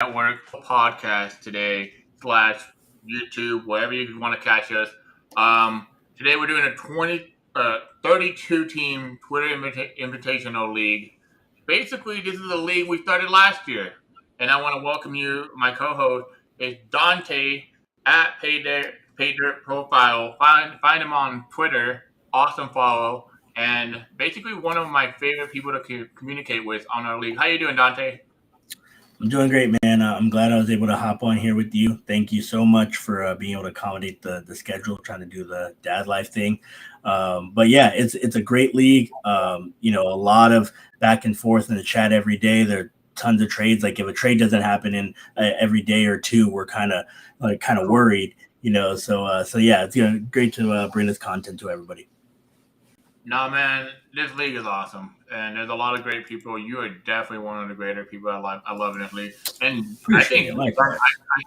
Network podcast today slash YouTube, wherever you want to catch us. Today we're doing a 32 team Twitter Invitational League. Basically, this is a league we started last year, and I want to welcome you. My co-host is Dante at Paydirt Profile. Find him on Twitter. Awesome follow, and basically one of my favorite people to communicate with on our league. How you doing, Dante? I'm doing great, man. I'm glad I was able to hop on here with you. Thank you so much for being able to accommodate the schedule, trying to do the dad life thing. But yeah, it's a great league. A lot of back and forth in the chat every day. There are tons of trades. Like if a trade doesn't happen in every day or two, we're kind of worried. So yeah, it's great to bring this content to everybody. No, man, this league is awesome, and there's a lot of great people. You are definitely one of the greater people I love in this league, and I think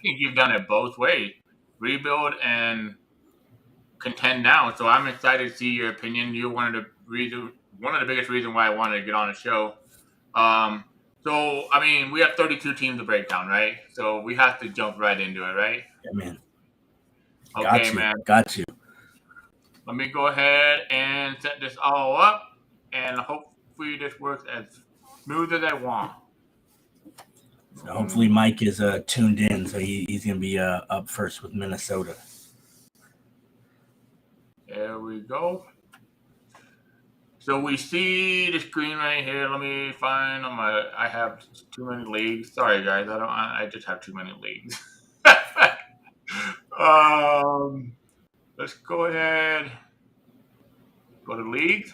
you've done it both ways: rebuild and contend now. So I'm excited to see your opinion. You're one of the biggest reasons why I wanted to get on the show. So I mean, we have 32 teams to break down, right? So we have to jump right into it, right? Yeah, man. Got you. Let me go ahead and set this all up, and hopefully this works as smooth as I want. So hopefully Mike is tuned in, so he's going to be up first with Minnesota. There we go. So we see the screen right here. Let me find I have too many leagues. Sorry, guys. I just have too many leagues. Let's go ahead. Go to leagues.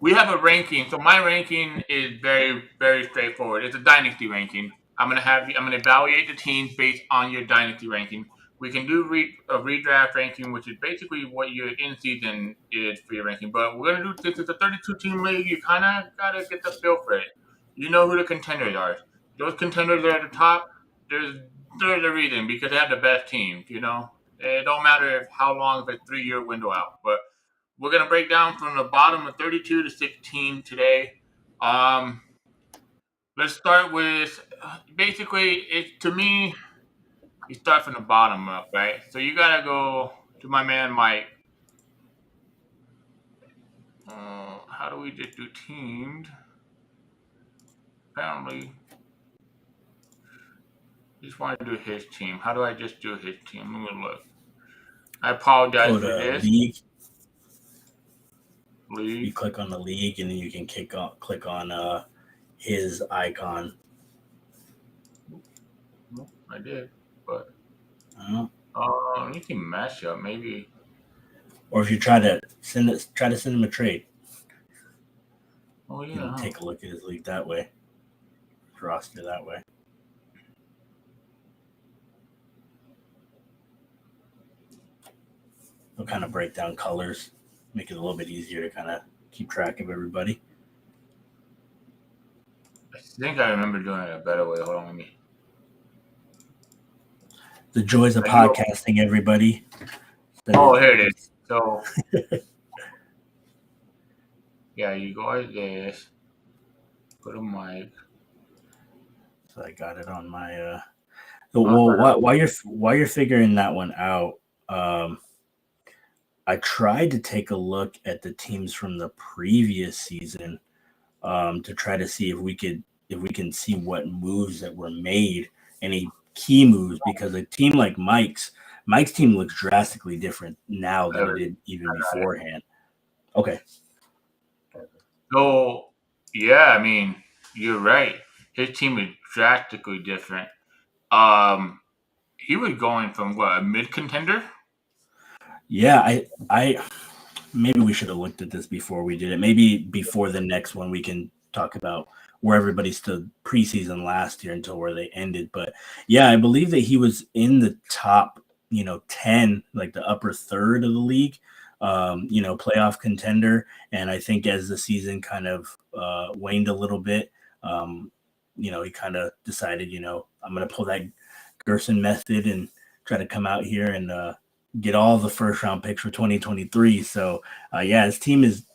We have a ranking. So my ranking is very, very straightforward. It's a dynasty ranking. I'm gonna evaluate the teams based on your dynasty ranking. We can do a redraft ranking, which is basically what your in season is for your ranking. But we're gonna do since it's a 32 team league, you kind of gotta get the feel for it. You know who the contenders are. Those contenders are at the top. There's a reason because they have the best teams. It don't matter how long if a 3-year window out, but we're going to break down from the bottom of 32 to 16 today. Let's start with, basically, to me, you start from the bottom up, right? So you got to go to my man, Mike. How do we just do teamed? Apparently, just want to do his team. How do I just do his team? Let me look. I apologize for this. League. You click on the league, and then you can click on his icon. I did, but you can mash up maybe. Or if you try to send him a trade. Oh yeah. You can take a look at his league that way. Roster that way. We'll kind of break down colors. Make it a little bit easier to kind of keep track of everybody. I think I remember doing it a better way. Hold on, let me. The joys of podcasting, everybody. Oh, here it is. So, yeah, you go like this. Put a mic. So I got it on my. While you're figuring that one out, I tried to take a look at the teams from the previous season to try to see if we can see what moves that were made, any key moves, because a team like Mike's team looks drastically different now than it did even beforehand. Okay. So, yeah, I mean, you're right. His team is drastically different. He was going from a mid-contender? Yeah, I maybe we should have looked at this before we did it. Maybe before the next one we can talk about where everybody stood preseason last year until where they ended. But yeah, I believe that he was in the top, 10, like the upper third of the league, playoff contender. And I think as the season kind of waned a little bit, he kind of decided, I'm going to pull that Gerson method and try to come out here and get all the first round picks for 2023. So his team is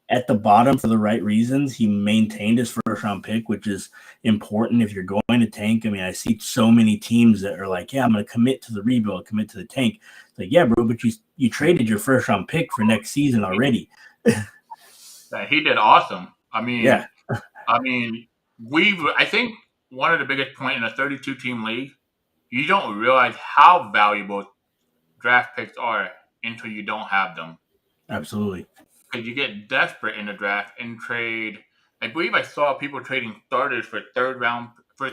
at the bottom for the right reasons. He maintained his first round pick, which is important if you're going to tank. I mean, I see so many teams that are like, yeah, I'm going to commit to the rebuild, commit to the tank. It's like, yeah, bro, but you traded your first round pick for next season already. He did awesome. I Yeah, mean, I think one of the biggest point in a 32 team league, you don't realize how valuable draft picks are until you don't have them. absolutely. Because you get desperate in the draft and trade. I believe I saw people trading starters for a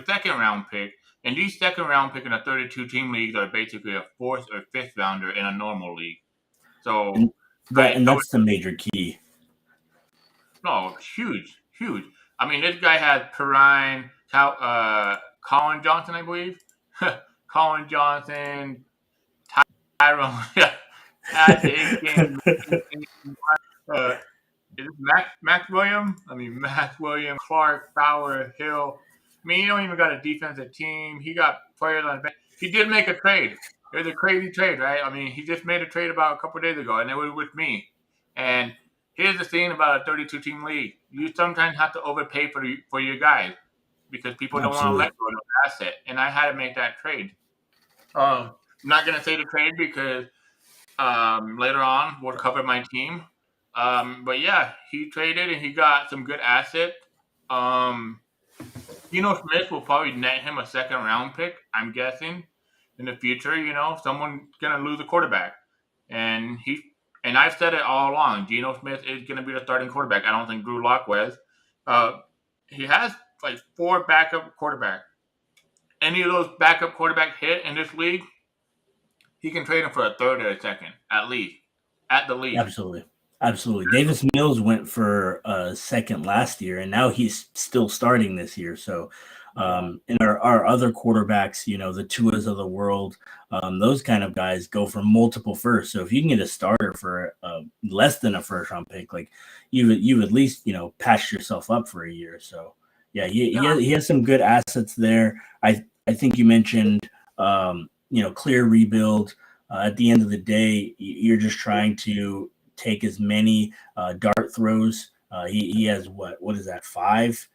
second round pick, and these second round pick in a 32 team leagues are basically a fourth or fifth rounder in a normal league. So And that's the major key. no, huge, huge. I mean, this guy has Perrine, Colin Johnson, I believe. Colin Johnson, Tyrone, Ash Aikens, uh, is it Max Williams? I mean, Max Williams, Clark, Fowler, Hill. I mean, he don't even got a defensive team. He got players on his bench. He did make a trade. It was a crazy trade, right? I mean, he just made a trade about a couple of days ago, and it was with me. And here's the thing about a 32 team league: you sometimes have to overpay for your guys because people don't want to let go of an asset. And I had to make that trade. I'm not gonna say the trade because later on we'll cover my team. But yeah, he traded and he got some good assets. Um, Smith will probably net him a second round pick, I'm guessing, in the future. Someone's gonna lose a quarterback, and I've said it all along. Geno Smith is gonna be the starting quarterback. I don't think Drew Lock was. He has like 4 backup quarterbacks. Any of those backup quarterbacks hit in this league, he can trade him for a third or a second, at least, at the least. Absolutely. Davis Mills went for a second last year, and now he's still starting this year. So, and our other quarterbacks, the Tuas of the world, those kind of guys go for multiple firsts. So if you can get a starter for less than a first round pick, like you at least patch yourself up for a year. So yeah, he has some good assets there. I think you mentioned clear rebuild. At the end of the day, you're just trying to take as many dart throws. He has what is that, 5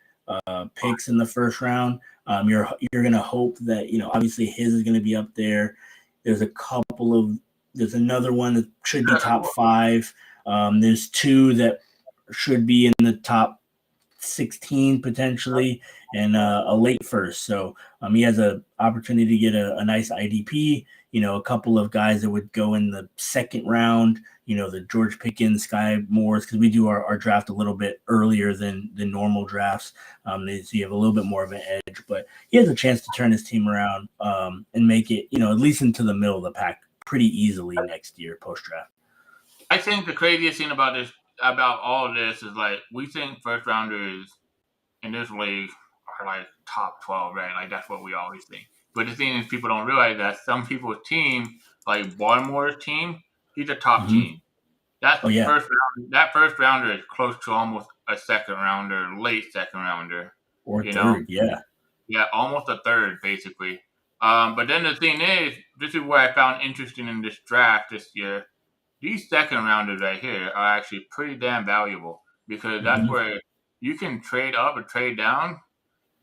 picks in the first round. You're going to hope that obviously his is going to be up there. There's another one that should be top 5. There's 2 that should be in the top 16 potentially, and a late first. So he has an opportunity to get a nice IDP. A couple of guys that would go in the second round. The George Pickens, Sky Moores, because we do our draft a little bit earlier than the normal drafts. So you have a little bit more of an edge, but he has a chance to turn his team around and make it, at least into the middle of the pack pretty easily next year post draft. I think the craziest thing about all of this is like we think first rounders in this league are like top 12, right? Like that's what we always think. But the thing is, people don't realize that some people's team, like Baltimore's team, he's a top team. That first rounder is close to almost a second rounder, late second rounder, or third, yeah, almost a third basically. But then the thing is, this is what I found interesting in this draft this year. These second rounders right here are actually pretty damn valuable because that's where you can trade up or trade down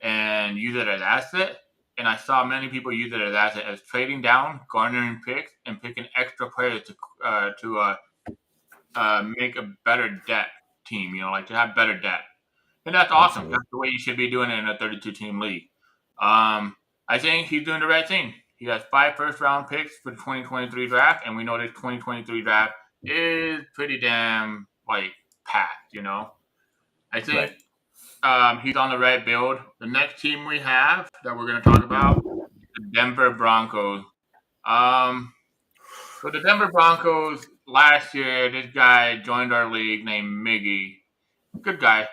and use it as asset. And I saw many people use it as asset as trading down, garnering picks, and picking extra players to make a better depth team. Like to have better depth, and that's awesome. Absolutely. That's the way you should be doing it in a 32-team league. I think he's doing the right thing. He has 5 first-round picks for the 2023 draft, and we know this 2023 draft is pretty damn packed. I think he's on the right build. The next team we have that we're going to talk about, the Denver Broncos. So the Denver Broncos last year, this guy joined our league named Miggy. Good guy.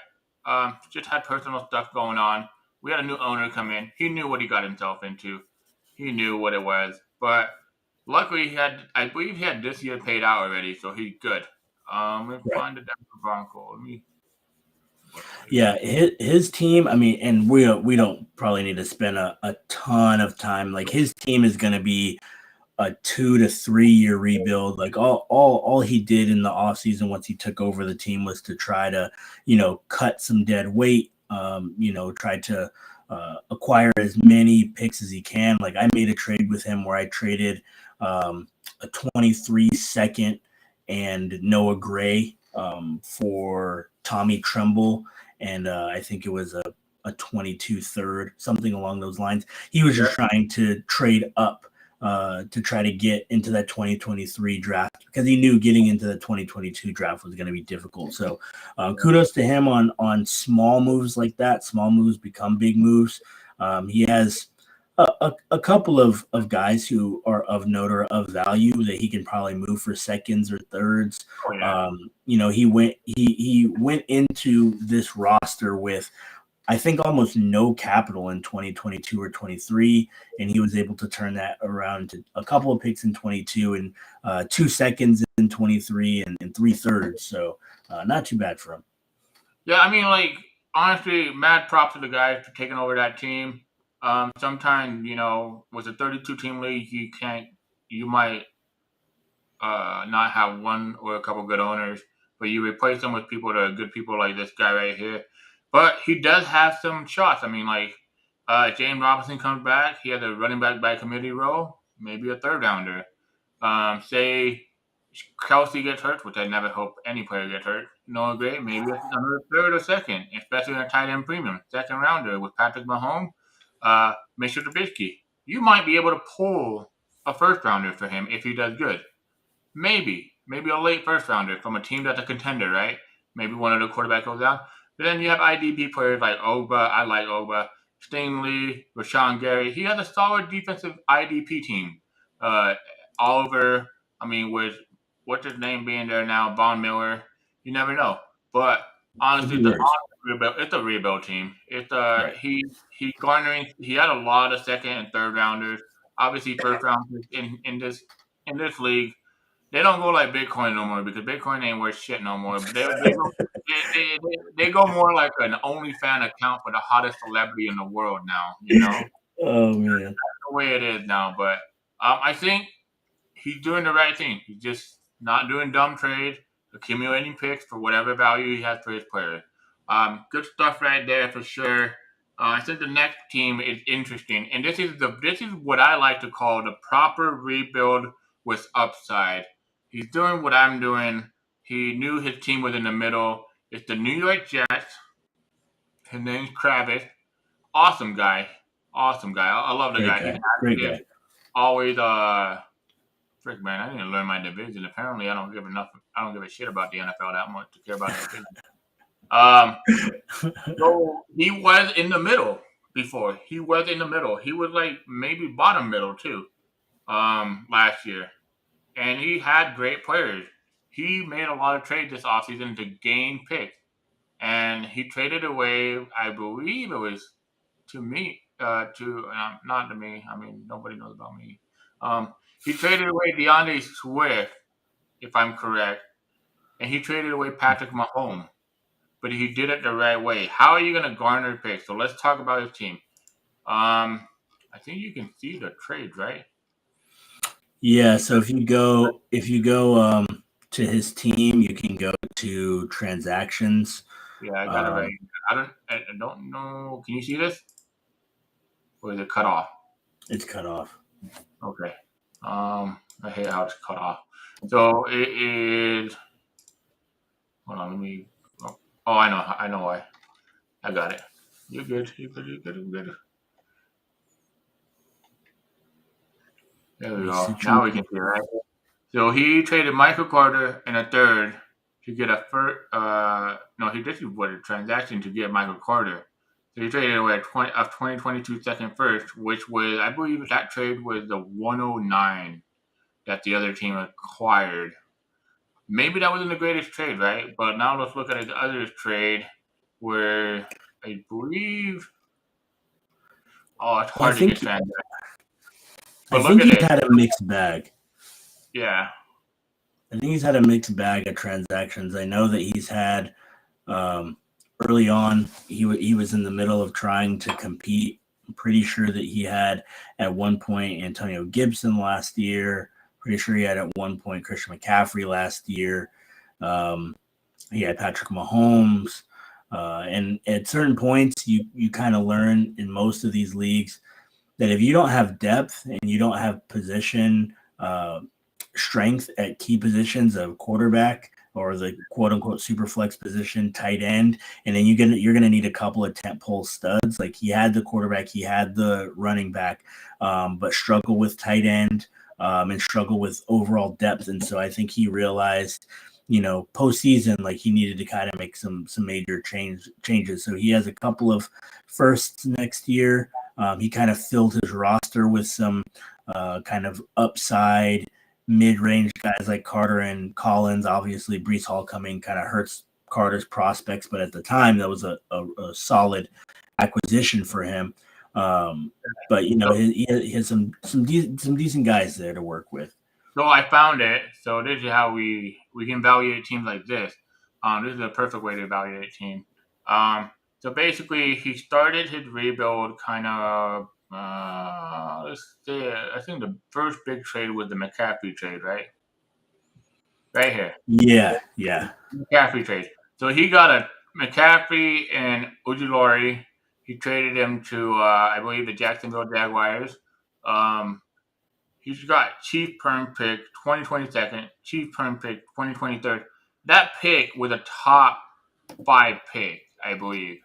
Just had personal stuff going on. We had a new owner come in. He knew what he got himself into. He knew what it was. But luckily, I believe he had this year paid out already, so he's good. Let's find the Denver Broncos. Yeah, his team, I mean, and we don't probably need to spend a ton of time. Like his team is going to be a 2 to 3 year rebuild. Like all he did in the offseason once he took over the team was to try to, cut some dead weight, try to acquire as many picks as he can. Like I made a trade with him where I traded a 23 second and Noah Gray for Tommy Tremble, and I think it was a 22 third, something along those lines. He was just trying to trade up to try to get into that 2023 draft because he knew getting into the 2022 draft was going to be difficult. So kudos to him on small moves like that. Small moves become big moves. He has a couple of guys who are of note or of value that he can probably move for seconds or thirds. Oh, yeah. He went into this roster with, I think, almost no capital in 2022 or 23, and he was able to turn that around to a couple of picks in 22 and 2 seconds in 23 and 3 thirds. So not too bad for him. Yeah, I mean, like, honestly, mad props to the guys for taking over that team. Sometimes, with a 32-team league, you might not have one or a couple good owners, but you replace them with people that are good people like this guy right here. But he does have some shots. I mean, like, James Robinson comes back. He has a running back by committee role, maybe a third rounder. Say Kelsey gets hurt, which I never hope any player gets hurt. Noah Gray, maybe another third or second, especially in a tight end premium. Second rounder with Patrick Mahomes, Mr. Trubisky. You might be able to pull a first rounder for him if he does good. Maybe a late first rounder from a team that's a contender, right? Maybe one of the quarterbacks goes down. But then you have IDP players like Ogba. I like Ogba. Stingley, Rashawn Gary. He has a solid defensive IDP team. Oliver, I mean, with what's his name being there now, Von Miller. You never know. But honestly, it's a rebuild team. It's Right. he garnering. He had a lot of second and third rounders. Obviously, first rounders in this league. They don't go like Bitcoin no more because Bitcoin ain't worth shit no more. But they go more like an OnlyFans account for the hottest celebrity in the world now. Oh man, That's the way it is now. But I think he's doing the right thing. He's just not doing dumb trades, accumulating picks for whatever value he has for his players. Good stuff right there for sure. I think the next team is interesting, and this is what I like to call the proper rebuild with upside. He's doing what I'm doing. He knew his team was in the middle. It's the New York Jets. His name's Travis. Awesome guy. I love the guy. He's great guy. always frick man, I didn't learn my division. Apparently I don't give a shit about the NFL that much to care about the division. So he was in the middle before. He was in the middle. He was like maybe bottom middle too. Last year. And he had great players. He made a lot of trades this offseason to gain picks. And he traded away, I believe it was to me, not to me. I mean, nobody knows about me. He traded away DeAndre Swift, if I'm correct. And he traded away Patrick Mahomes. But he did it the right way. How are you going to garner picks? So let's talk about his team. I think you can see the trades, right? Yeah, so if you go to his team, you can go to transactions. Yeah, I got it right. I don't know. Can you see this? Or is it cut off? It's cut off. Okay. I hate how it's cut off. So it is. Hold on, let me. Oh, I know why. I got it. You're good. There we go. Now we can see it, right? So he traded Michael Carter and a third to get a first. No, he did what a transaction to get Michael Carter. So he traded away a 2022 second first, which was, I believe, that trade was the 109 that the other team acquired. Maybe that wasn't the greatest trade, right? But now let's look at the other trade where I believe. Oh, it's hard to get transactions. I think he's had a mixed bag. Yeah. I think he's had a mixed bag of transactions. I know that he's had early on, he was in the middle of trying to compete I'm pretty sure that he had at one point Antonio Gibson last year. Pretty sure he had at one point Christian McCaffrey last year. He had Patrick Mahomes. And at certain points, you kind of learn in most of these leagues that if you don't have depth and you don't have position strength at key positions of quarterback or the quote unquote super flex position, tight end, and then you're gonna need a couple of tentpole studs. Like he had the quarterback, he had the running back, but struggle with tight end and struggle with overall depth. And so I think he realized, postseason, like he needed to kind of make some major changes. So he has a couple of firsts next year. He kind of filled his roster with some kind of upside mid-range guys like Carter and Collins. Obviously, Breece Hall coming kind of hurts Carter's prospects, but at the time that was a solid acquisition for him. But he has some decent guys there to work with. So I found it. So this is how we can evaluate teams like this. This is a perfect way to evaluate a team. So basically, he started his rebuild kind of. Let's see. I think the first big trade was the McCaffrey trade, right? Right here. Yeah. McCaffrey trade. So he got a McCaffrey and Ujulari. He traded him to, I believe, the Jacksonville Jaguars. He's got Chief Perm pick 2022nd, Chief Perm pick 2023rd. That pick was a top 5 pick, I believe.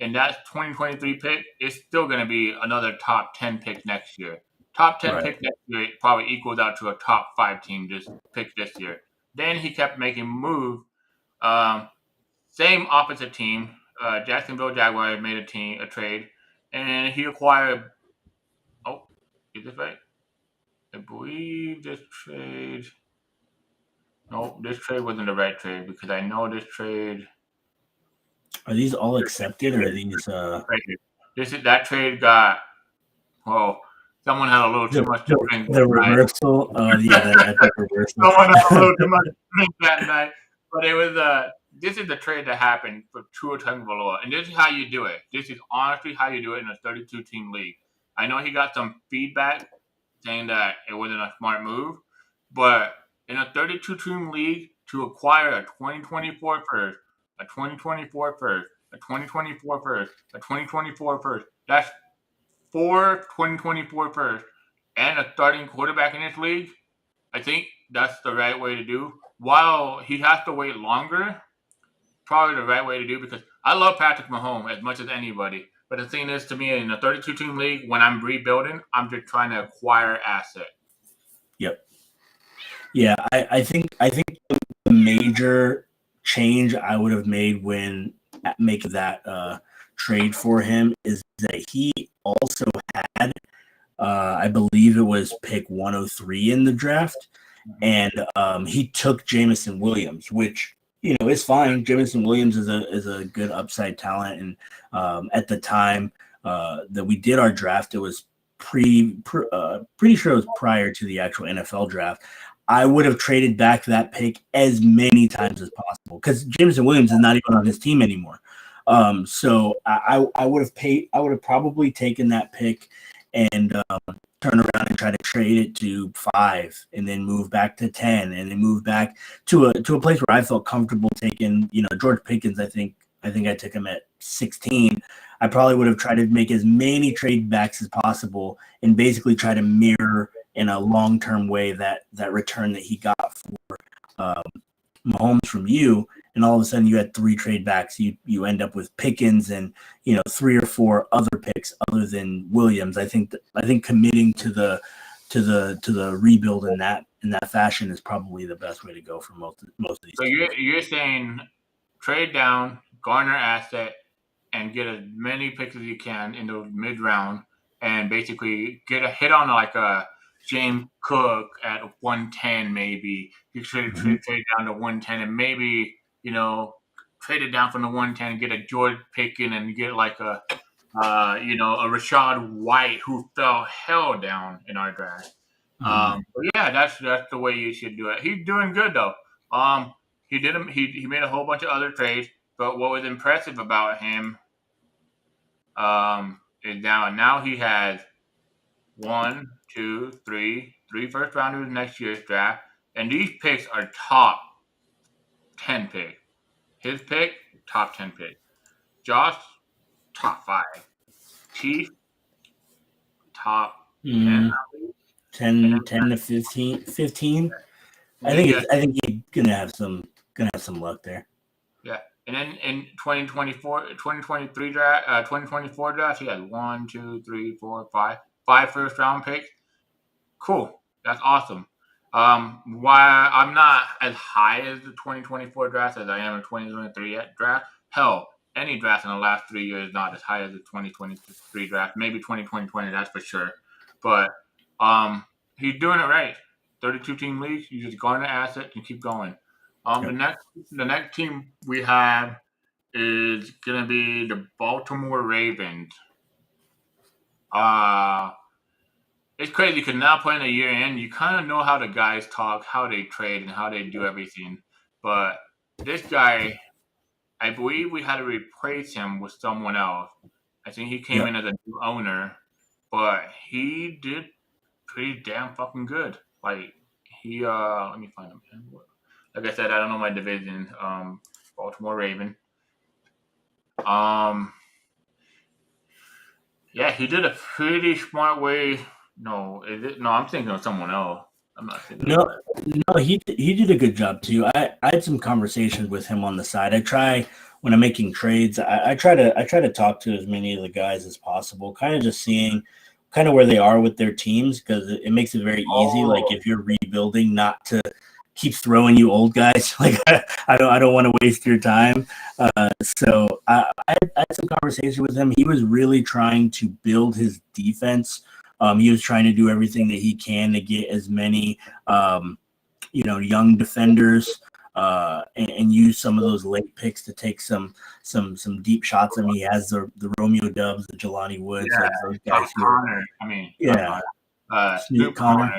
And that 2023 pick is still going to be another top 10 pick next year. Top 10 pick next year probably equals out to a top 5 team just pick this year. Then he kept making moves. Same opposite team. Jacksonville Jaguars made a trade. And he acquired. Oh, is this right? I believe this trade. No, this trade wasn't the right trade because I know this trade. Are these all accepted, or are these? That trade got. Well, someone had a little too much to drink. The reversal. The epic reversal. Someone had a little too much to drink that night, but it was This is the trade that happened for Tua Tagovailoa, and this is how you do it. This is honestly how you do it in a 32-team league. I know he got some feedback saying that it wasn't a smart move, but in a 32-team league, to acquire a 2024 first, a 2024 first, a 2024 first, a 2024 first, that's 4 2024 first, and a starting quarterback in this league, I think that's the right way to do. While he has to wait longer, probably the right way to do, because I love Patrick Mahomes as much as anybody. But the thing is, to me, in a 32-team league, when I'm rebuilding, I'm just trying to acquire asset. Yep. Yeah, I think the major change I would have made when making that trade for him is that he also had, I believe it was pick 103 in the draft, and he took Jameson Williams, which is fine. Jameson Williams is a good upside talent, and at the time that we did our draft, it was pretty sure it was prior to the actual NFL draft. I would have traded back that pick as many times as possible because Jameson Williams is not even on his team anymore. So I would have probably taken that pick and turn around and try to trade it to 5 and then move back to 10 and then move back to a place where I felt comfortable taking, George Pickens. I think I took him at 16. I probably would have tried to make as many trade backs as possible and basically try to mirror in a long-term way that return that he got for Mahomes from you. And all of a sudden you had 3 trade backs. You end up with Pickens and 3 or 4 other picks other than Williams. I think committing to the rebuild in that fashion is probably the best way to go for most of these. So you're saying trade down, garner asset, and get as many picks as you can in the mid round, and basically get a hit on like a James Cook at 110 maybe. You trade down to 110 and maybe trade it down from the 110 and get a George Pickens and get like a Rashad White who fell hell down in our draft. But yeah, that's the way you should do it. He's doing good though. He made a whole bunch of other trades, but what was impressive about him, is down. Now he has three first rounders next year's draft, and these picks are top 10 picks. His pick, top 10 pick. Josh, top 5. Chief, top 10. Mm, And 10, then, 10 to 15. 15. and then you got, I think he's gonna have some luck there. yeah. And then in 2023 draft, 2024 draft, he had 5 first round picks. Cool. That's awesome. Why I'm not as high as the 2024 draft as I am in 2023 draft. Hell, any draft in the last 3 years is not as high as the 2023 draft. Maybe 2020, that's for sure. But he's doing it right. 32 team league. You just garner assets and keep going. Yep. The next team we have is gonna be the Baltimore Ravens. It's crazy because now playing a year in, you kind of know how the guys talk, how they trade, and how they do everything. But this guy, I believe we had to replace him with someone else. I think he came Yep. in as a new owner, but he did pretty damn fucking good. Like he, let me find him. Like I said, I don't know my division. Baltimore Raven. Yeah, he did a pretty smart way. No, is it? No, I'm thinking of someone else. I'm not thinking. No, he did a good job too. I had some conversations with him on the side. I try when I'm making trades. I try to talk to as many of the guys as possible, kind of just seeing kind of where they are with their teams because it makes it very easy. Like if you're rebuilding, not to keep throwing you old guys. Like I don't want to waste your time. So I had some conversation with him. He was really trying to build his defense. He was trying to do everything that he can to get as many, young defenders and use some of those late picks to take some deep shots. I mean, he has the Romeo Dubs, the Jelani Woods, like those guys. Connor. I mean, yeah, Snoop Connor.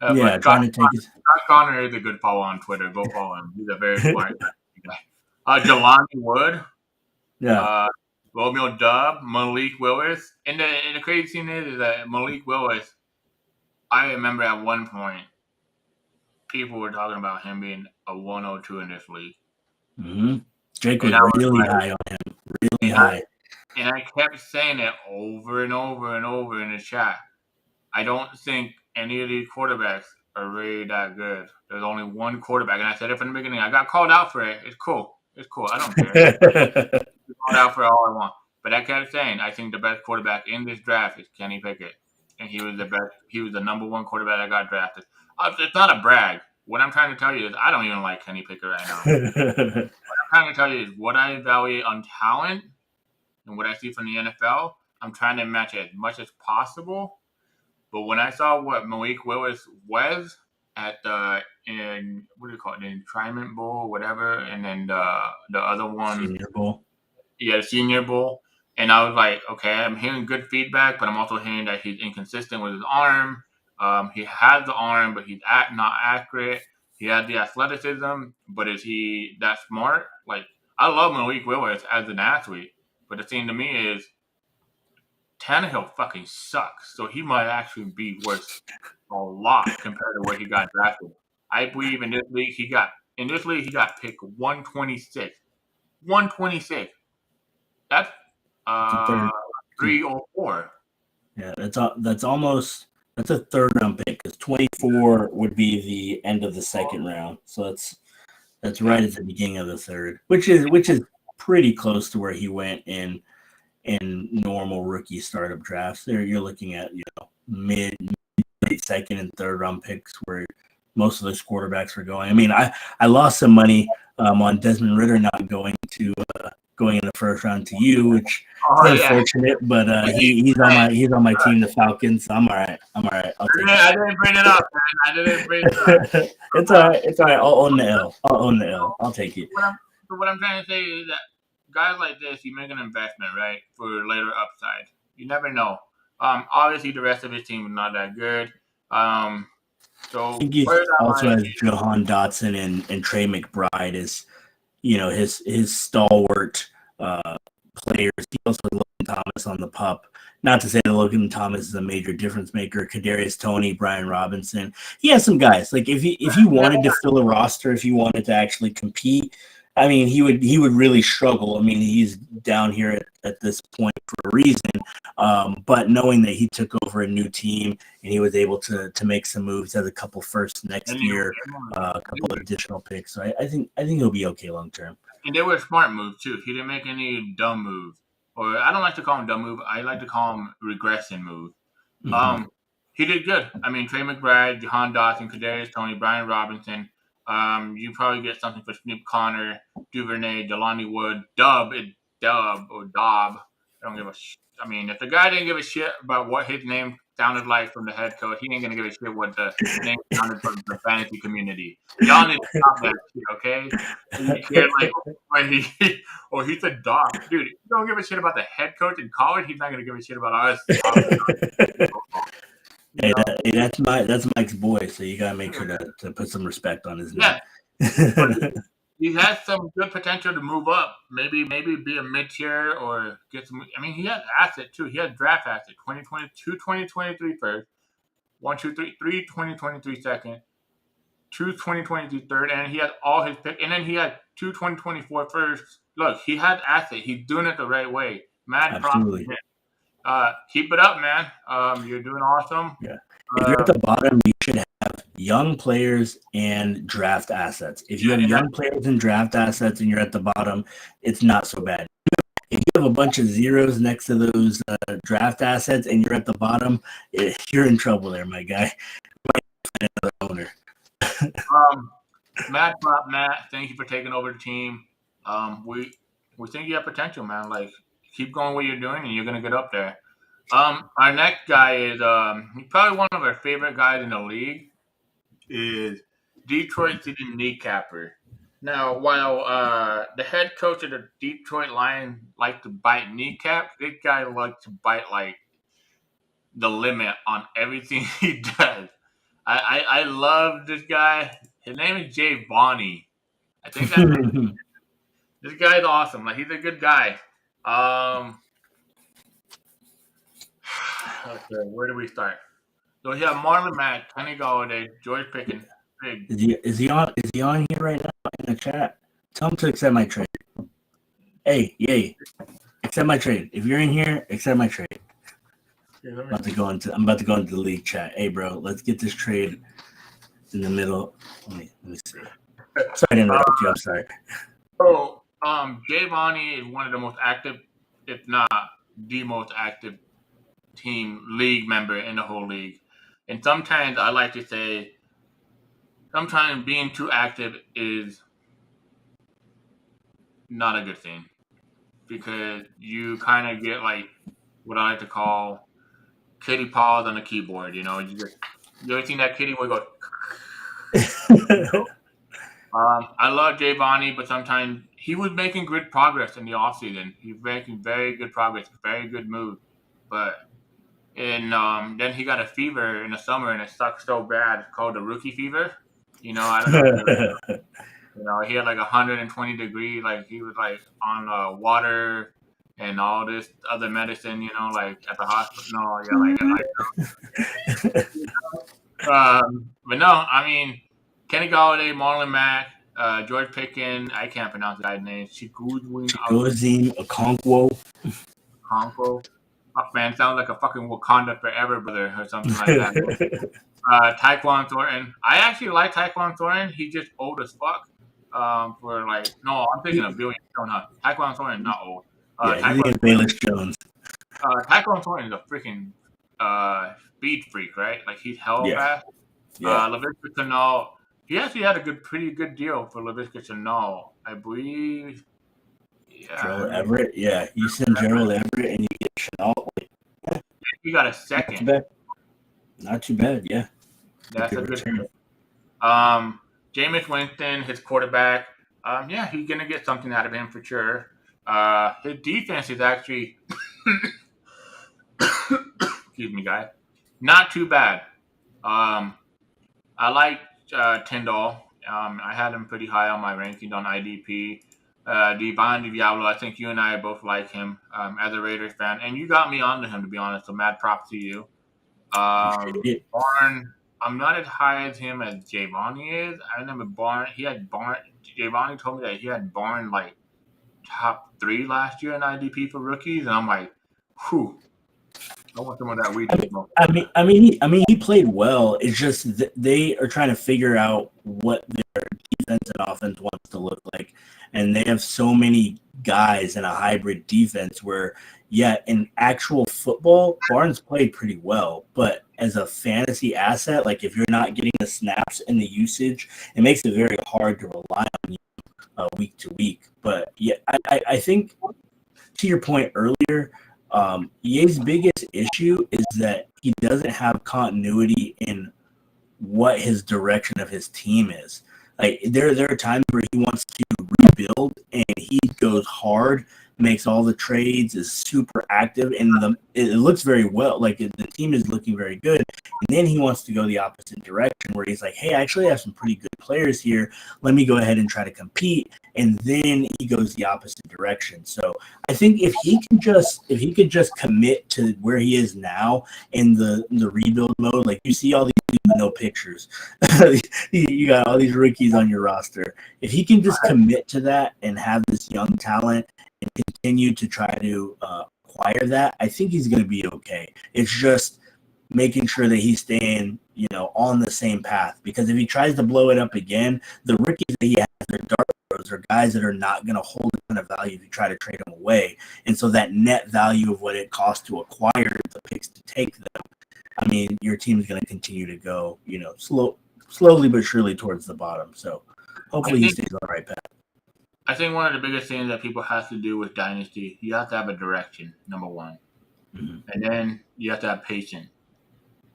Yeah, trying to take his. Scott Connor is a good follow on Twitter. Go follow him. He's a very smart guy. Jelani Wood. Yeah. Romeo Dub, Malik Willis. And the crazy thing is that Malik Willis, I remember at one point, people were talking about him being a 102 in this league. Mm-hmm. Jake was really high on him. Really high. And I kept saying it over and over and over in the chat. I don't think any of these quarterbacks are really that good. There's only one quarterback. And I said it from the beginning. I got called out for it. It's cool. I don't care. Called out for all I want. But I kept saying, I think the best quarterback in this draft is Kenny Pickett. And he was the best. He was the number one quarterback that got drafted. It's not a brag. What I'm trying to tell you is I don't even like Kenny Pickett right now. What I'm trying to tell you is what I evaluate on talent and what I see from the NFL, I'm trying to match it as much as possible. But when I saw what Malik Willis was at the Enshrinement Bowl, whatever, and then the other one, Senior Bowl. Yeah, the Senior Bowl, and I was like, okay, I'm hearing good feedback, but I'm also hearing that he's inconsistent with his arm. He has the arm, but he's not accurate. He has the athleticism, but is he that smart? Like, I love Malik Willis as an athlete, but the thing to me is, Tannehill fucking sucks, so he might actually be worth a lot compared to where he got drafted. I believe in this league he got picked 126. 126. That's 304. Yeah, that's almost a third round pick because 24 would be the end of the second round. So that's right at the beginning of the third, which is pretty close to where he went in normal rookie startup drafts. There you're looking at mid late second and third round picks where most of those quarterbacks were going. I mean, I lost some money on Desmond Ridder not going in the first round to you, which is unfortunate. But he's on my team, the Falcons. So I'm all right. I didn't bring it up, man. It's all right. I'll own the L. I'll take it. What I'm trying to say is that guys like this, you make an investment, right, for later upside. You never know. Obviously, the rest of his team is not that good. So I think he also has Jahan Dotson and Trey McBride as his stalwart players. He also has Thomas on the pup. Not to say that Logan Thomas is a major difference maker. Kadarius Toney, Brian Robinson. He has some guys. Like if you wanted to fill a roster, if you wanted to actually compete, I mean, he would really struggle. I mean, he's down here at this point for a reason. But knowing that he took over a new team and he was able to make some moves, has a couple firsts next year, a couple of additional picks. So I think he'll be okay long term. And they were smart moves too. He didn't make any dumb moves. Or I don't like to call him dumb move. I like to call him regression move. Mm-hmm. He did good. I mean, Trey McBride, Jahan Dotson, Kadarius Toney, Brian Robinson. You probably get something for Snoop Connor, Duvernay, Jelani Wood, Dub or Dobb. I don't give a shit. I mean, if the guy didn't give a shit about what his name sounded like from the head coach, he ain't gonna give a shit what the name sounded from the fantasy community. Y'all need to stop that shit, okay? And you care like when he said Dobb, dude. If you don't give a shit about the head coach in college, he's not gonna give a shit about us. Hey, that's Mike's boy, so you gotta make sure to put some respect on his name. Yeah. He has some good potential to move up. Maybe be a mid-tier or get some. I mean, he has asset too. He has draft asset. 2022, 2023 first, 1, 2, 3, 2023 second, 2 2023 third, and he has all his pick. And then he had 2 2024 first. Look, he has asset. He's doing it the right way. Mad props to him. Keep it up, man. You're doing awesome. Yeah. If you're at the bottom, you should have young players and draft assets. If you have young players and draft assets and you're at the bottom, it's not so bad. If you have a bunch of zeros next to those draft assets and you're at the bottom, you're in trouble there, my guy. You might find another owner. Matt, thank you for taking over the team. We think you have potential, man. Like, keep going what you're doing, and you're gonna get up there. Our next guy is he's probably one of our favorite guys in the league. Is Detroit City Kneecapper. Now, while the head coach of the Detroit Lions likes to bite kneecaps, this guy likes to bite like the limit on everything he does. I love this guy. His name is Jay Vonnie. I think that's this guy's awesome. Like, he's a good guy. Okay, where do we start? So we have Marlon Mack, Kenny Golladay, George Pickens. Is he on here right now in the chat? Tell him to accept my trade. Hey, yay! Accept my trade. If you're in here, accept my trade. I'm about to go into the league chat. Hey, bro, let's get this trade in the middle. Let me see. Sorry to interrupt you. I'm sorry. So, Jay Vonnie is one of the most active, if not the most active league member in the whole league. And sometimes I like to say, sometimes being too active is not a good thing, because you kind of get like what I like to call kitty paws on the keyboard. You ever seen that kitty where it goes? I love Jay Vonnie, but sometimes he was making good progress in the offseason. He was making very good progress, very good move. But then he got a fever in the summer, and it sucked so bad. It's called the rookie fever. I don't know. He had like 120 degree, like he was like on water and all this other medicine, like at the hospital. But no, I mean, Kenny Golladay, Marlon Mack, George Pickens. I can't pronounce the guy's name. Chigoziem Okonkwo. Oh, man, sounds like a fucking Wakanda Forever brother or something like that. Tyquan Thornton. I actually like Tyquan Thornton. He just old as fuck. I'm thinking of Billy Jones. Tyquan Thornton not old. Tyquan Bayless Jones. Tyquan Thornton is a freaking speed freak, right? Like, he's hell fast. Yeah. Laviska Shenault. He actually had a pretty good deal for Laviska Shenault, I believe. Yeah. Gerald Everett. Yeah, you send Gerald Everett and you get Shenault. He got a second. Not too bad. Yeah. That's a good thing. Jameis Winston, his quarterback. He's gonna get something out of him for sure. His defense is actually, excuse me, guys, not too bad. I like Tyndall. I had him pretty high on my rankings on IDP. Devon Diablo. I think you and I both like him as a Raiders fan, and you got me onto him, to be honest. So mad props to you. Appreciate it. Barn, I'm not as high as him as Javon is. I remember Barn. Javon told me that he had Barn like top 3 last year in IDP for rookies, and I'm like, whew. I want some of that weed I to mean, smoke. he played well. It's just they are trying to figure out what their defense and offense wants to look like, and they have so many guys in a hybrid defense where, yeah, in actual football, Barnes played pretty well, but as a fantasy asset, like if you're not getting the snaps and the usage, it makes it very hard to rely on you week to week. But yeah, I think to your point earlier, EA's biggest issue is that he doesn't have continuity in what his direction of his team is. Like there are times where he wants to rebuild and he goes hard, makes all the trades, is super active, and it looks very well. Like the team is looking very good. And then he wants to go the opposite direction where he's like, hey, I actually have some pretty good players here. Let me go ahead and try to compete. And then he goes the opposite direction. So I think if he could just commit to where he is now in the rebuild mode, like you see all these no pictures. You got all these rookies on your roster. If he can just commit to that and have this young talent and continue to try to acquire that, I think he's going to be okay. It's just making sure that he's staying, on the same path. Because if he tries to blow it up again, the rookies that he has, they're dark throws, are guys that are not going to hold a ton of value if you try to trade them away. And so that net value of what it costs to acquire the picks to take them, I mean, your team is going to continue to go, slowly but surely towards the bottom. So hopefully he stays on the right path. I think one of the biggest things that people have to do with Dynasty, you have to have a direction, number one. Mm-hmm. And then you have to have patience.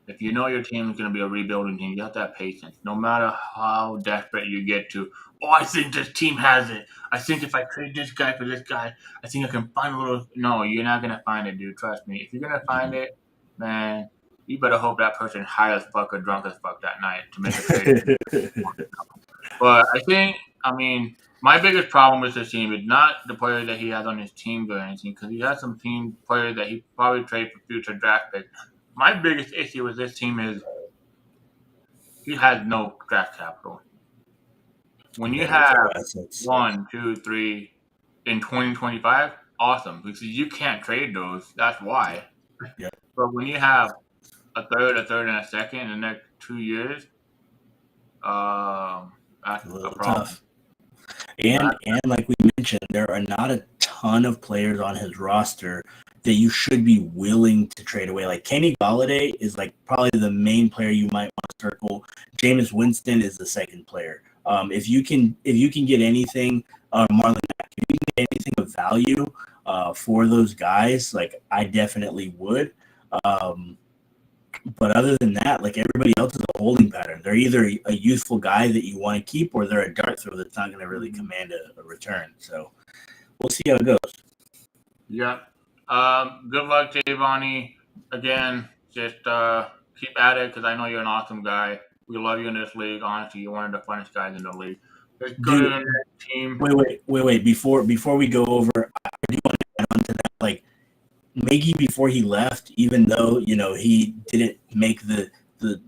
If you know your team is going to be a rebuilding team, you have to have patience. No matter how desperate you get to, I think this team has it. I think if I trade this guy for this guy, I think I can find a little. No, you're not going to find it, dude. Trust me. If you're going to find it, man, you better hope that person high as fuck or drunk as fuck that night to make a trade. But my biggest problem with this team is not the player that he has on his team or anything, because he has some team players that he probably trade for future draft picks. My biggest issue with this team is he has no draft capital. When you have 1, 2, 3 in 2025, awesome, because you can't trade those. That's why. Yeah. But when you have a third, and a second in the next 2 years, that's a problem. Tough. And like we mentioned, there are not a ton of players on his roster that you should be willing to trade away. Like Kenny Golladay is like probably the main player you might want to circle. Jameis Winston is the second player. If you can get anything, Marlon Mack, if you can get anything of value for those guys, like I definitely would. But other than that, like everybody else is a holding pattern. They're either a youthful guy that you want to keep, or they're a dart throw that's not going to really command a return. So we'll see how it goes. Yeah. Good luck, Javon. Again, just keep at it, because I know you're an awesome guy. We love you in this league. Honestly, you're one of the funnest guys in the league. Let's go to the next team. Wait. Before we go over, I do want to add on to that. Like Miggy, before he left, even though he didn't make the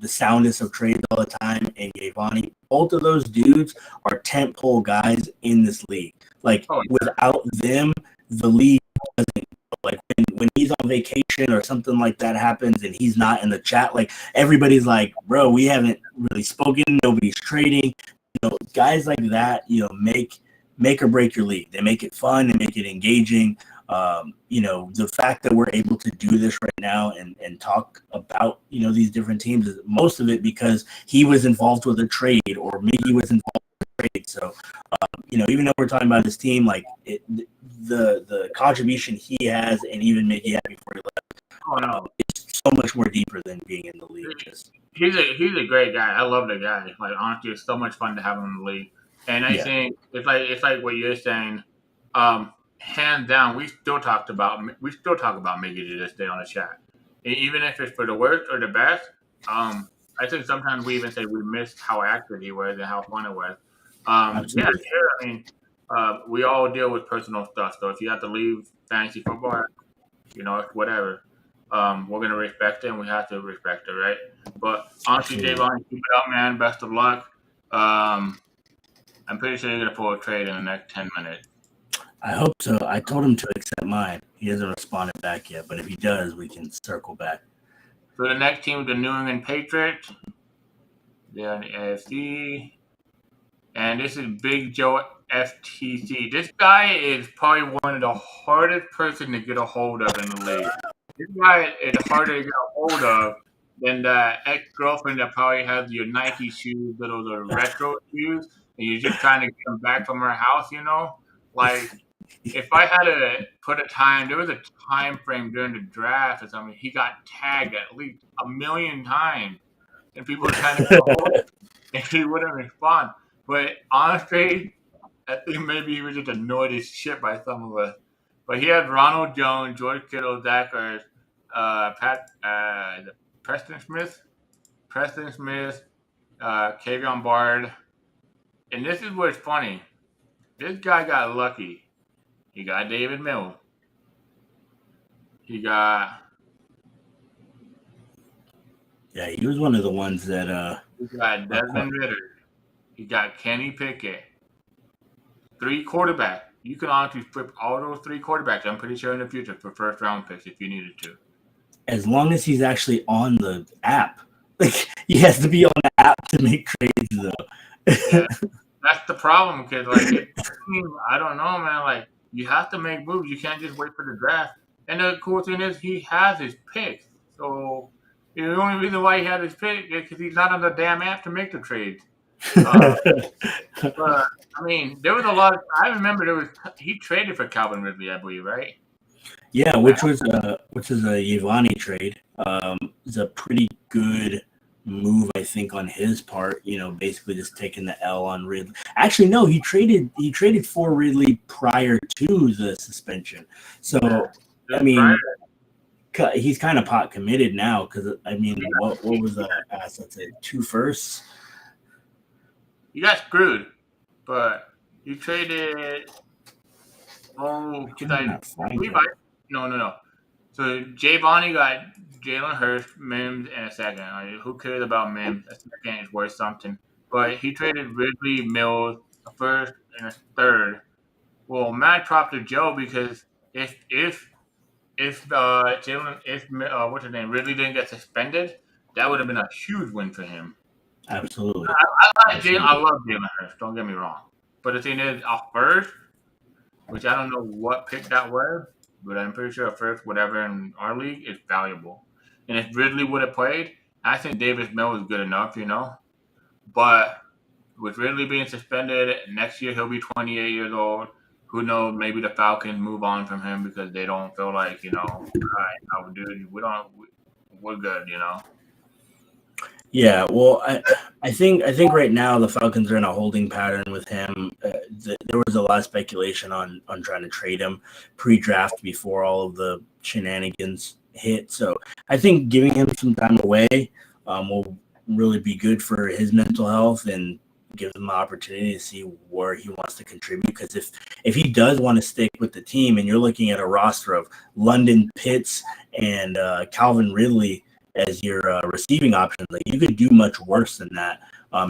soundest of trades all the time, and Giovanni, both of those dudes are tentpole guys in this league. Like without them, the league doesn't. Like when he's on vacation or something like that happens and he's not in the chat, like everybody's like, bro, we haven't really spoken. Nobody's trading. Guys like that, make or break your league. They make it fun. They make it engaging. The fact that we're able to do this right now and talk about, these different teams, is most of it because he was involved with a trade or Miggy was involved with a trade. So, even though we're talking about this team, like the contribution he has and even Miggy had before he left, it's so much more deeper than being in the league. He's a great guy. I love the guy. Like honestly, it's so much fun to have him in the league. And I think it's like what you're saying. Hands down, we still talk about Miggy to this day on the chat, even if it's for the worst or the best. I think sometimes we even say we missed how active he was and how fun it was. we all deal with personal stuff. So if you have to leave fantasy football, it's whatever. We're gonna respect it, and we have to respect it, right? But honestly, Absolutely. Javon, keep it up, man. Best of luck. Um, I'm pretty sure you're gonna pull a trade in the next 10 minutes. I hope so. I told him to accept mine. He hasn't responded back yet, but if he does, we can circle back. So the next team is the New England Patriots. They're in the AFC. And this is Big Joe FTC. This guy is probably one of the hardest person to get a hold of in the league. This guy is harder to get a hold of than the ex-girlfriend that probably has your Nike shoes, the retro shoes, and you're just trying to get them back from her house, Like, if I had to put a time, there was a time frame during the draft or something, he got tagged at least 1,000,000 times, and people were trying to get a hold of him, and he wouldn't respond. But honestly, I think maybe he was just annoyed as shit by some of us. But he had Ronald Jones, George Kittle, Zach Ertz, Preston Smith, Kavion Bard. And this is what's funny. This guy got lucky. He got David Mills. He got Yeah, he was one of the ones that Desmond Ritter. He got Kenny Pickett. 3 quarterbacks. You can honestly flip all those 3 quarterbacks, I'm pretty sure, in the future for first-round picks if you needed to. as long as he's actually on the app. Like, he has to be on the app to make trades, though. Yeah, that's the problem because, I don't know, man. Like, you have to make moves. You can't just wait for the draft. And the cool thing is he has his picks. So the only reason why he had his pick is because he's not on the damn app to make the trades. But I mean, there was a lot. I remember he traded for Calvin Ridley, I believe, right? Yeah, which is a Yvonne trade. It's a pretty good move, I think, on his part. Basically just taking the L on Ridley. Actually, no, he traded for Ridley prior to the suspension. So I mean, he's kind of pot committed now because I mean, what was the assets? 2 firsts. You got screwed, but you traded. Oh, because no. So Javon got Jalen Hurts, Mims, and a second. Who cares about Mims? A second is worth something. But he traded Ridley, Mills, a first, and a third. Well, mad prop to Joe because if what's his name, Ridley didn't get suspended, that would have been a huge win for him. Absolutely. I love Jalen Hurts. Don't get me wrong, but the thing is, a first, which I don't know what pick that was, but I'm pretty sure a first, whatever in our league, is valuable. And if Ridley would have played, I think Davis Mills is good enough, But with Ridley being suspended, next year he'll be 28 years old. Who knows? Maybe the Falcons move on from him because they don't feel like, all right, dude, we're good, Yeah, well, I think right now the Falcons are in a holding pattern with him. There was a lot of speculation on trying to trade him pre-draft before all of the shenanigans hit. So I think giving him some time away will really be good for his mental health and give him the opportunity to see where he wants to contribute. Because if he does want to stick with the team, and you're looking at a roster of London Pitts and Calvin Ridley as your receiving options, like, you could do much worse than that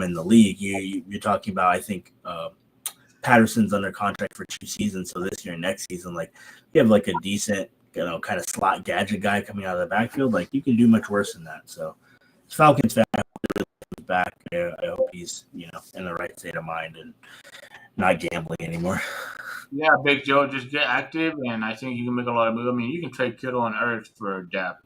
in the league. You're talking about, I think, Patterson's under contract for 2 seasons, so this year and next season, like, you have like a decent, kind of slot gadget guy coming out of the backfield. Like, you can do much worse than that. So, Falcons fan, back. I hope he's in the right state of mind and not gambling anymore. Yeah, Big Joe, just get active, and I think you can make a lot of moves. I mean, you can trade Kittle and Ertz for depth.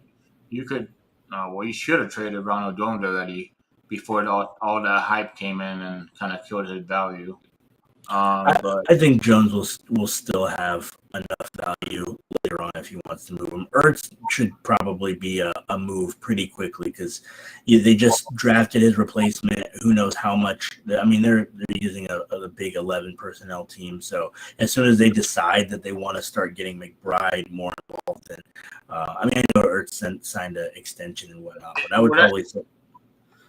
You could. You should have traded Ronald Jones already before all the hype came in and kind of killed his value. But I think Jones will still have enough value later on if he wants to move him. Ertz should probably be a move pretty quickly because they just drafted his replacement. Who knows how much? I mean, they're using a big 11 personnel team. So as soon as they decide that they want to start getting McBride more involved, then I know Ertz signed an extension and whatnot, but I would probably say.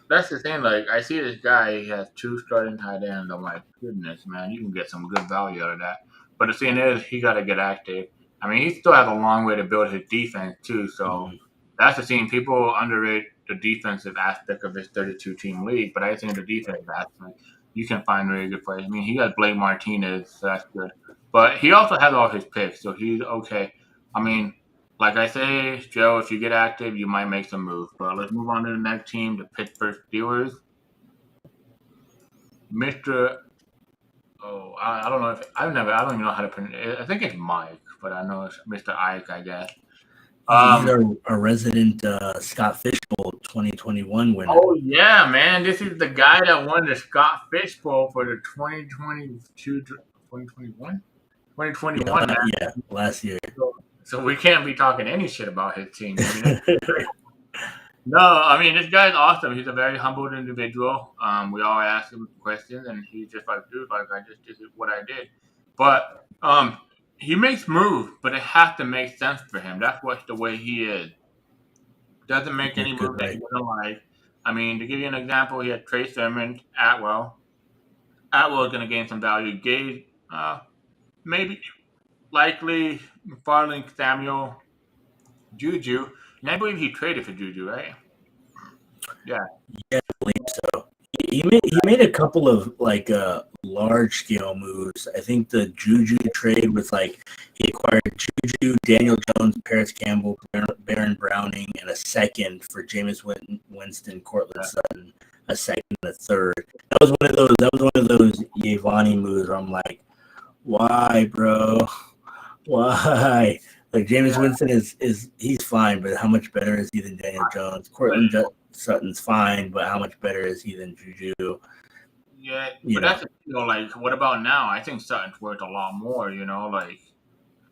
that's the thing. Like, I see this guy, he has 2 starting tight ends. I'm like, goodness, man, you can get some good value out of that. But the thing is, he got to get active. I mean, he still has a long way to build his defense, too. So Mhm. that's the thing. People underrate the defensive aspect of this 32-team league, but I think the defensive aspect, you can find really good players. I mean, he got Blake Martinez, so that's good. But he also has all his picks, so he's okay. I mean, like I say, Joe, if you get active, you might make some moves. But let's move on to the next team, the Pittsburgh Steelers. Mr. Oh, I don't know if I don't even know how to pronounce it. I think it's Mike, but I know it's Mr. Ike, I guess. He's Um, our resident Scott Fishbowl 2021 winner. oh yeah, man, this is the guy that won the Scott Fish Bowl for the 2022, 2021, Yeah, 2021, man. yeah, last year. So we can't be talking any shit about his team. I mean, that's great. No, I mean this guy's awesome. He's a very humbled individual. We all ask him questions, and he's just like, dude, like I just did what I did. But he makes moves, but it has to make sense for him. That's what the way he is. Doesn't make You're any good, move that he right? doesn't like. I mean, to give you an example, he had Trey Sermon, Atwell. Atwell is going to gain some value. Gage, maybe, likely, McFarland, Samuel, Juju, and I believe he traded for Juju, right? Yeah. Yeah, I believe so. He made a couple of like large scale moves. I think the Juju trade was like he acquired Juju, Daniel Jones, Paris Campbell, Baron Browning, and a second for Winston, Cortland Yeah. Sutton, a second, and a third. That was one of those. That was one of those Yavani moves where I'm like, why, bro? Why? Like Jameis Yeah. Winston is he's fine, but how much better is he than Daniel Jones? But Sutton's fine, but how much better is he than Juju? yeah, You but know, that's like what about now? I think Sutton's worth a lot more. Like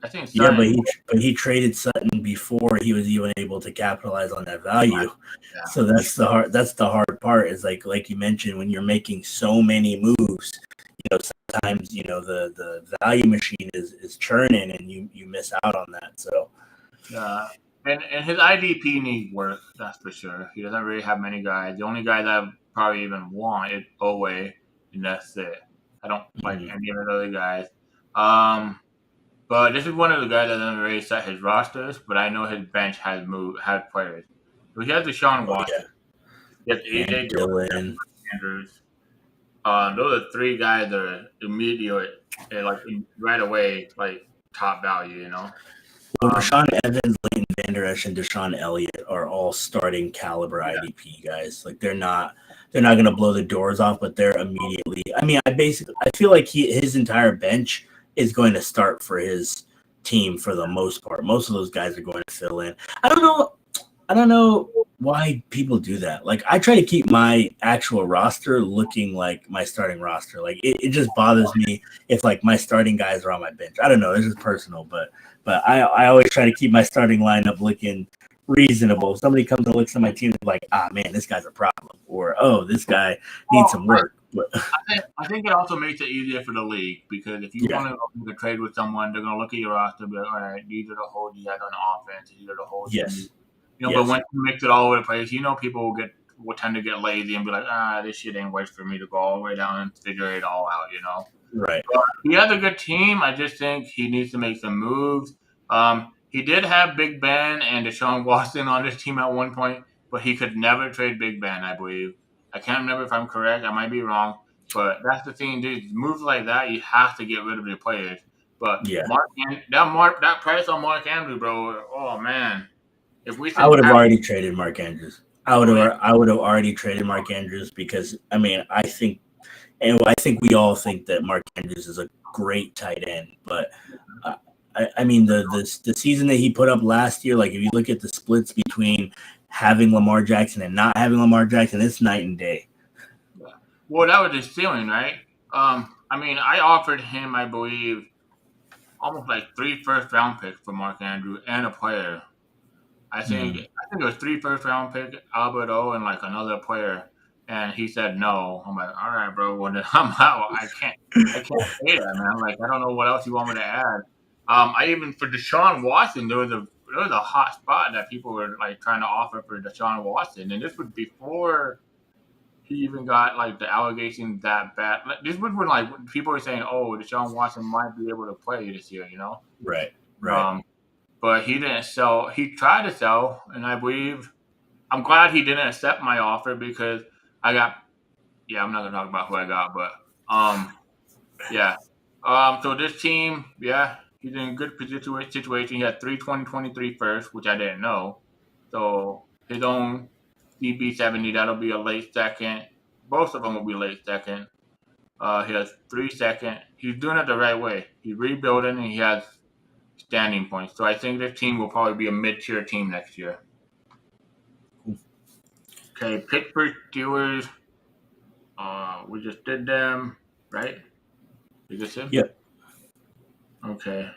I think yeah, but Sutton. he traded Sutton before he was even able to capitalize on that value. Yeah, So that's the hard part is like you mentioned when you're making so many moves, sometimes the value machine is churning and you miss out on that. So yeah. And his IDP needs work. That's for sure. He doesn't really have many guys. The only guy that I probably even want is Owe, and that's it. I don't like mhm. any of the other guys. Um, but this is one of the guys that doesn't really set his rosters. But I know his bench has players. So he has Deshaun Oh yeah, Watson. He has and AJ Dillon, Dylan. Andrews. Those are 3 guys that are immediate, right away, like top value. Well, Um, Rashawn Evans, Leighton Vander Esch, and Deshaun Elliott are all starting caliber yeah, IDP guys. Like they're not going to blow the doors off, but they're immediately. I mean, I feel like his entire bench is going to start for his team for the most part. Most of those guys are going to fill in. I don't know. I don't know why people do that. Like I try to keep my actual roster looking like my starting roster. Like it just bothers me if like my starting guys are on my bench. I don't know. This is personal, but I always try to keep my starting lineup looking reasonable. If somebody comes and looks at my team and like, man, this guy's a problem, or oh, this guy needs well, some work. But I think it also makes it easier for the league because if you yeah, want to make a trade with someone, they're gonna look at your roster and be like, all right, these are the holes you had on offense, these are the holes you need. yes, But yes, when you mix it all over the place, people will tend to get lazy and be like, this shit ain't worth for me to go all the way down and figure it all out. right, He has a good team. I just think he needs to make some moves. He did have Big Ben and Deshaun Watson on this team at one point, but he could never trade Big Ben, I believe. I can't remember if I'm correct. I might be wrong. But that's the thing, dude. Moves like that, you have to get rid of your players. But yeah. that price on Mark Andrews, bro. Oh man, if we I said would have cap, already traded Mark Andrews. I would oh have yeah, I would have already traded Mark Andrews because I mean I think we all think that Mark Andrews is a great tight end, but I mean the season that he put up last year, like if you look at the splits between having Lamar Jackson and not having Lamar Jackson, it's night and day. yeah. Well, that was his ceiling, right? I mean, I offered him, I believe, almost like 3 first-round picks for Mark Andrews and a player. Mm. I think it was 3 first-round pick, Alberto, and like another player, and he said no. I'm like, all right, bro. Well, then I'm out. I can't pay that, man. Like, I don't know what else you want me to add. I even for Deshaun Watson, there was a hot spot that people were like trying to offer for Deshaun Watson, and this was before he even got like the allegations that bad. Like, this was when like people were saying, "Oh, Deshaun Watson might be able to play this year," you know. Right. Right. Um, but he didn't sell. He tried to sell, and I believe I'm glad he didn't accept my offer because I got. Yeah, I'm not gonna talk about who I got, but yeah. So this team, yeah, he's in a good situation. He had 3 2023 first, which I didn't know. So his own CB70, that'll be a late second. Both of them will be late second. He has 3 second. He's doing it the right way. He's rebuilding and he has standing points. So I think this team will probably be a mid-tier team next year. Okay, Pittsburgh Steelers. We just did them, right? We just did. Yep. Okay.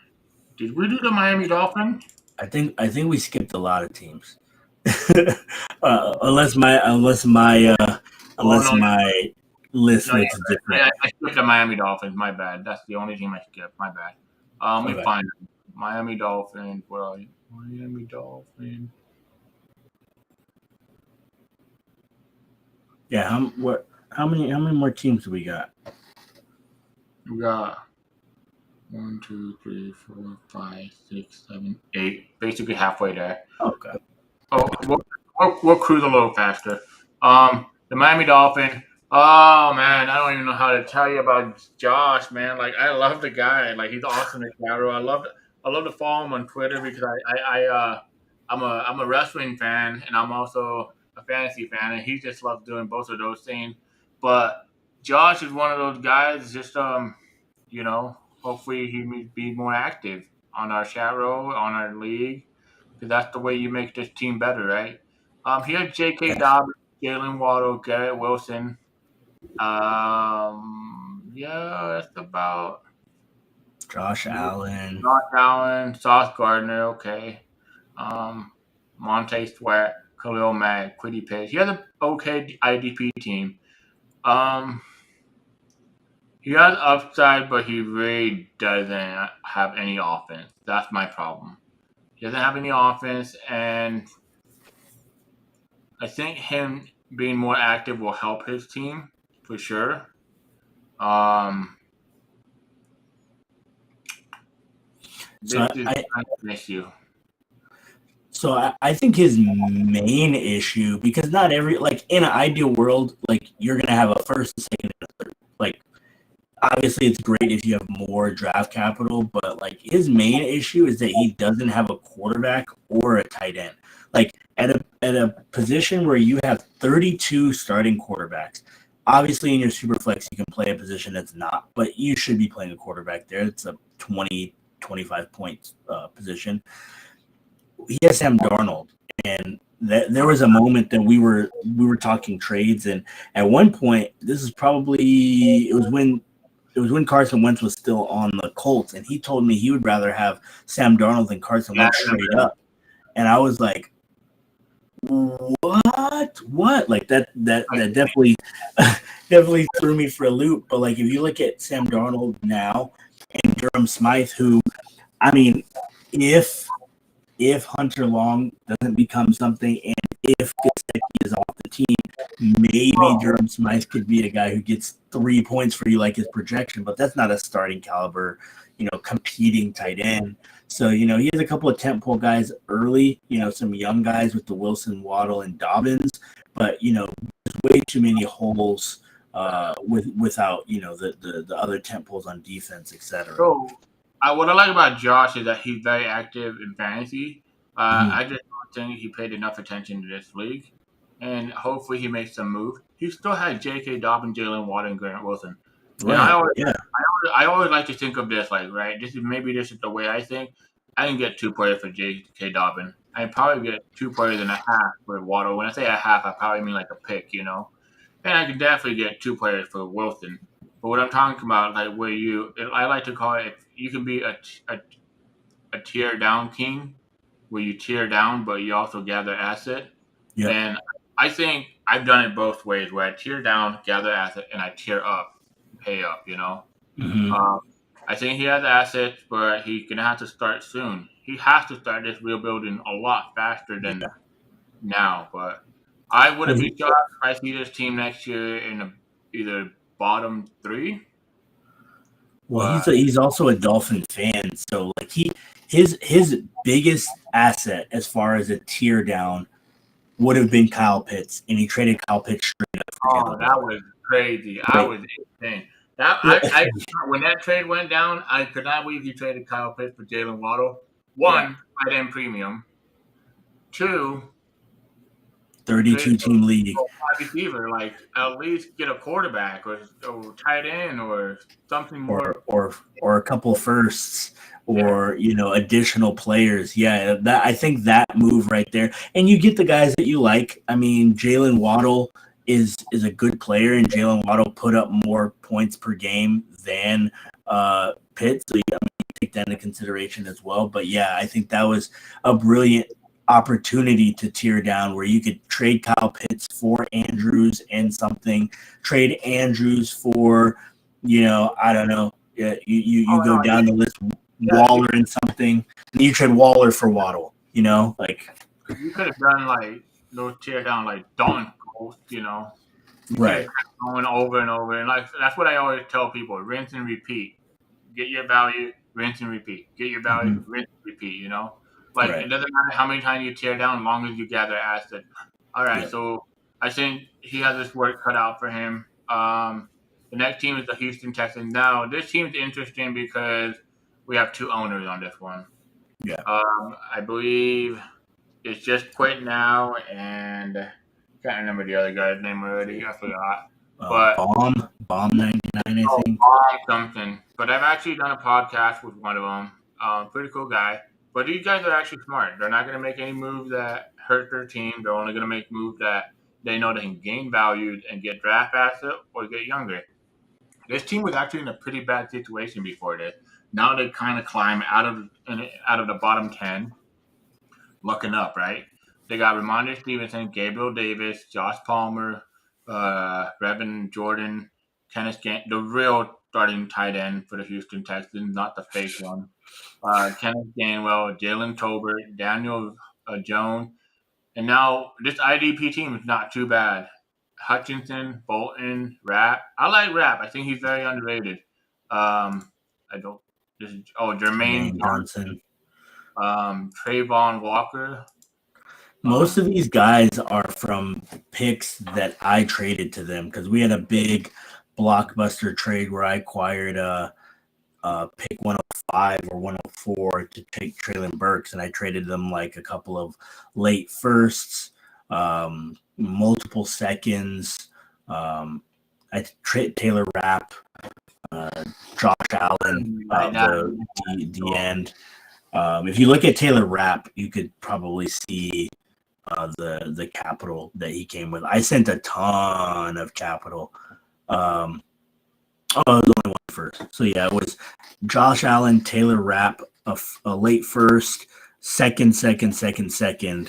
Did we do the Miami Dolphins? I think we skipped a lot of teams. Unless my list No, looks different. I skipped the Miami Dolphins. My bad. That's the only team I skipped. My bad. Let me Okay. find them. Miami Dolphins. Where are you? Miami Dolphins. Yeah. How many more teams do we got? We got 1, 2, 3, 4, 5, 6, 7, 8. Basically halfway there. Okay. Oh, we'll cruise a little faster. The Miami Dolphin. Oh man, I don't even know how to tell you about Josh, man. Like I love the guy. Like he's awesome at Gabriel. I love to follow him on Twitter because I'm a wrestling fan and I'm also a fantasy fan, and he just loves doing both of those things. But Josh is one of those guys. Just hopefully he may be more active on our chat row, on our league, because that's the way you make this team better, right? He had J.K. Yeah. Dobbins, Jalen Waddle, Garrett Wilson. Yeah, that's about Josh Allen. Josh Allen, Sauce Gardner, okay. Monte Sweat, Khalil Mack, Quiddy Page. He has an okay IDP team. Um, he has upside, but he really doesn't have any offense. That's my problem. He doesn't have any offense, and I think him being more active will help his team for sure. So This is I an issue. so I think his main issue, because not every, like, in an ideal world, like, you're gonna have a first, a second, and a third. Like, obviously it's great if you have more draft capital, but like his main issue is that he doesn't have a quarterback or a tight end. Like at a position where you have 32 starting quarterbacks. Obviously in your super flex you can play a position that's not, but you should be playing a quarterback there. It's a 20-25 point position. He has Sam Darnold, and there was a moment that we were talking trades, and at one point, this is probably, it was when Carson Wentz was still on the Colts, and he told me he would rather have Sam Darnold than Carson Wentz straight up, and I was like, what? Like that definitely definitely threw me for a loop. But like if you look at Sam Darnold now and Durham Smythe, who, I mean, if Hunter Long doesn't become something, and if Gesicki is off the team, maybe Durham Smythe could be a guy who gets 3 points for you like his projection, but that's not a starting caliber, competing tight end. So, he has a couple of tentpole guys early, some young guys with the Wilson, Waddle, and Dobbins, but, there's way too many holes without, the other tentpoles on defense, etc. So, what I like about Josh is that he's very active in fantasy. I just don't think he paid enough attention to this league, and hopefully he makes some move. He still had J.K. Dobbins, Jalen Waddle, and Grant Wilson. And Right. I always like to think of this like, right, this is the way I think. I can get 2 players for J.K. Dobbins. I can probably get 2 players and a half for Waddle. When I say a half, I probably mean like a pick, And I can definitely get 2 players for Wilson. But what I'm talking about, like I like to call it, you can be a tier down king, where you tier down, but you also gather asset. Yep. And I think I've done it both ways, where I tier down, gather asset, and I tier up, pay up. I think he has assets, but he's gonna have to start soon. He has to start this rebuilding a lot faster than now. But I Well, wouldn't be shocked if I see this team next year in either bottom 3, but he's also a Dolphin fan, so like his biggest asset as far as a tear down would have been Kyle Pitts, and he traded Kyle Pitts straight up for oh, Jalen that Waddle. was crazy. I Like, was insane. I when that trade went down, I could not believe you traded Kyle Pitts for Jalen Waddle. yeah, One, tight end premium. Two, trade 32 team league. for a wide receiver. Like at least get a quarterback or tight end or something more. Or a couple firsts or additional players. Yeah, that I think that move right there, and you get the guys that you like. I mean, Jalen Waddle is a good player, and Jalen Waddle put up more points per game than Pitt. So I mean, take that into consideration as well. But yeah, I think that was a brilliant opportunity to tear down where you could trade Kyle Pitts for Andrews and something, trade Andrews for, I don't know. Yeah, you Oh go no, down the list, yeah, Waller and something, and you trade Waller for Waddle, like you could have done like no tear down like Dalton Ghost. You could have right. kept going over and over, and like that's what I always tell people: rinse and repeat. Get your value, rinse and repeat. Get your value, Mhm. rinse and repeat. Like it Right. doesn't matter how many times you tear down, as long as you gather assets. All right, Yeah. so I think he has this work cut out for him. The next team is the Houston Texans. Now, this team is interesting because we have 2 owners on this one. Yeah. I believe it's just quit now, and can't remember the other guy's name already. I forgot. But Bomb 99, I oh, think. something. But I've actually done a podcast with one of them. Pretty cool guy. But these guys are actually smart. They're not going to make any moves that hurt their team. They're only going to make moves that they know they can gain value and get draft asset or get younger. This team was actually in a pretty bad situation before this. Now they kind of climb out of the bottom 10, looking up, right? They got Ramondre Stevenson, Gabriel Davis, Josh Palmer, Brevin Jordan, the real starting tight end for the Houston Texans, not the fake one. Kenneth Gainwell, Jalen Tolbert, Daniel Jones, and now this IDP team is not too bad. Hutchinson, Bolton, Rapp. I like Rapp. I think he's very underrated. I don't. Jermaine Jermaine Johnson. Trayvon Walker. Most of these guys are from picks that I traded to them because we had a big blockbuster trade where I acquired pick 105 or 104 to take Traylon Burks, and I traded them like a couple of late firsts, multiple seconds. I traded Taylor Rapp, Josh Allen, the end. If you look at Taylor Rapp, you could probably see the capital that he came with. I sent a ton of capital. It was only one first. So yeah, it was Josh Allen, Taylor Rapp, a late first, second, to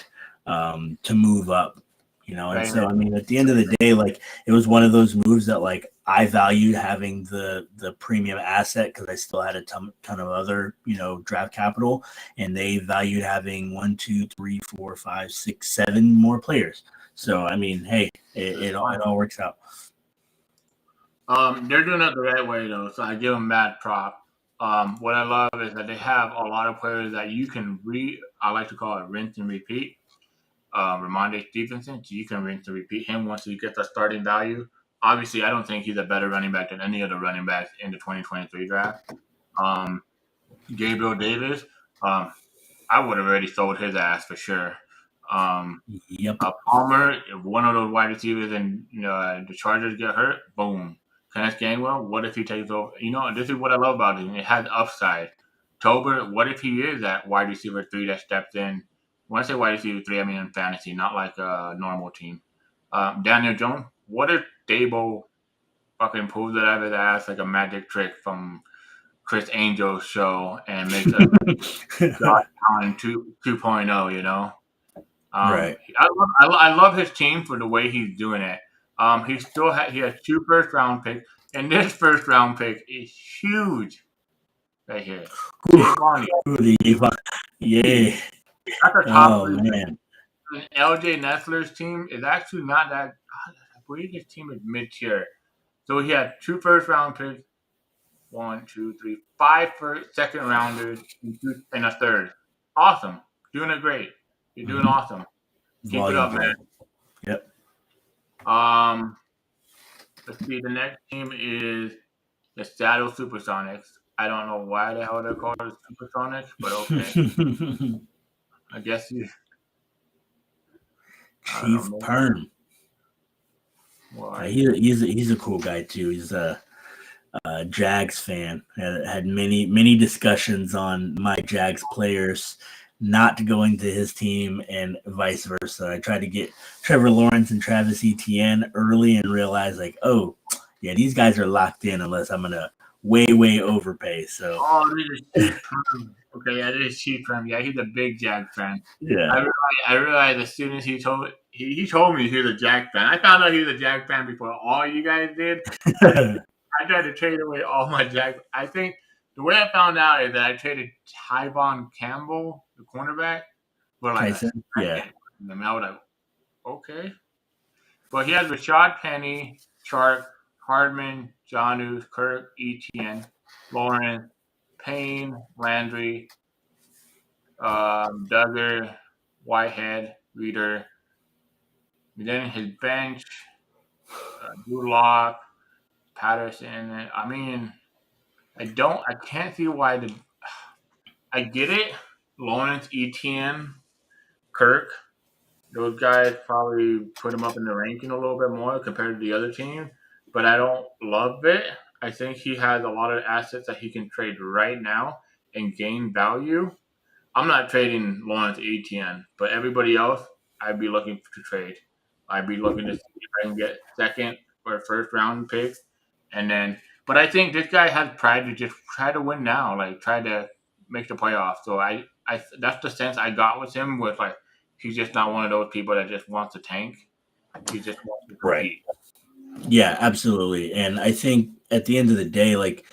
move up. And so I mean, at the end of the day, like it was one of those moves that like I valued having the premium asset because I still had a ton of other draft capital, and they valued having 1, 2, 3, 4, 5, 6, 7 more players. So I mean, hey, it all works out. They're doing it the right way though, so I give them mad prop. What I love is that they have a lot of players that you can I like to call it rinse and repeat. Ramondre Stevenson, so you can rinse and repeat him once you get the starting value. Obviously, I don't think he's a better running back than any of the running backs in the 2023 draft. Gabriel Davis, I would have already sold his ass for sure. Yep. Palmer, if one of those wide receivers and the Chargers get hurt, boom. Kenneth Gainwell, what if he takes over? This is what I love about him. It has upside. Tolbert, what if he is that wide receiver 3 that steps in? When I say wide receiver 3, I mean in fantasy, not like a normal team. Daniel Jones, what if Dable fucking pulls it out of his ass like a magic trick from Chris Angel's show and makes a Josh Allen 2.0, Right. I love his team for the way he's doing it. He has 2 first round picks, and this first round pick is huge right here. Yeah. That's a top 3 pick. Man. And LJ Nessler's team is actually not that. I believe his team is mid-tier. So he had 2 first-round picks, 1, 2, 3, 5 second rounders, and a third. Awesome, doing it great. You're doing awesome. Keep it Volume up, man. player. Yep. Let's see. The next team is the Seattle Supersonics. I don't know why the hell they're called the Supersonics, but okay. I guess you. I don't Chief know. Perm. Why? He's a cool guy too. He's a Jags fan. Had many discussions on my Jags players not going to his team and vice versa. I tried to get Trevor Lawrence and Travis Etienne early and realized like, oh yeah, these guys are locked in unless I'm gonna way overpay. So This is Chief Perm. Okay, yeah, this is Chief Perm. Yeah, he's a big Jags fan. yeah. I realized as soon as he told me he was a Jags fan. I found out he was a Jags fan before all you guys did. I tried to trade away all my Jags. I think the way I found out is that I traded Tyvon Campbell, the cornerback, for like Tyson, yeah. And I was like, okay. But he has Rashad Penny, Chark, Hardman, Johnu, Kirk, Etienne, Lawrence, Payne, Landry, Duggar, Whitehead, Reader. Then his bench, Drew Lock, Patterson. I mean, I can't see why I get it. Lawrence, Etienne, Kirk. Those guys probably put him up in the ranking a little bit more compared to the other team, but I don't love it. I think he has a lot of assets that he can trade right now and gain value. I'm not trading Lawrence Etienne, but everybody else, I'd be looking to trade. I'd be looking to see if I can get second or first round pick, and then. But I think this guy has pride to just try to win now, like try to make the playoffs. So I that's the sense I got with him. With like, he's just not one of those people that just wants to tank. He just wants to compete. Yeah, absolutely. And I think at the end of the day, like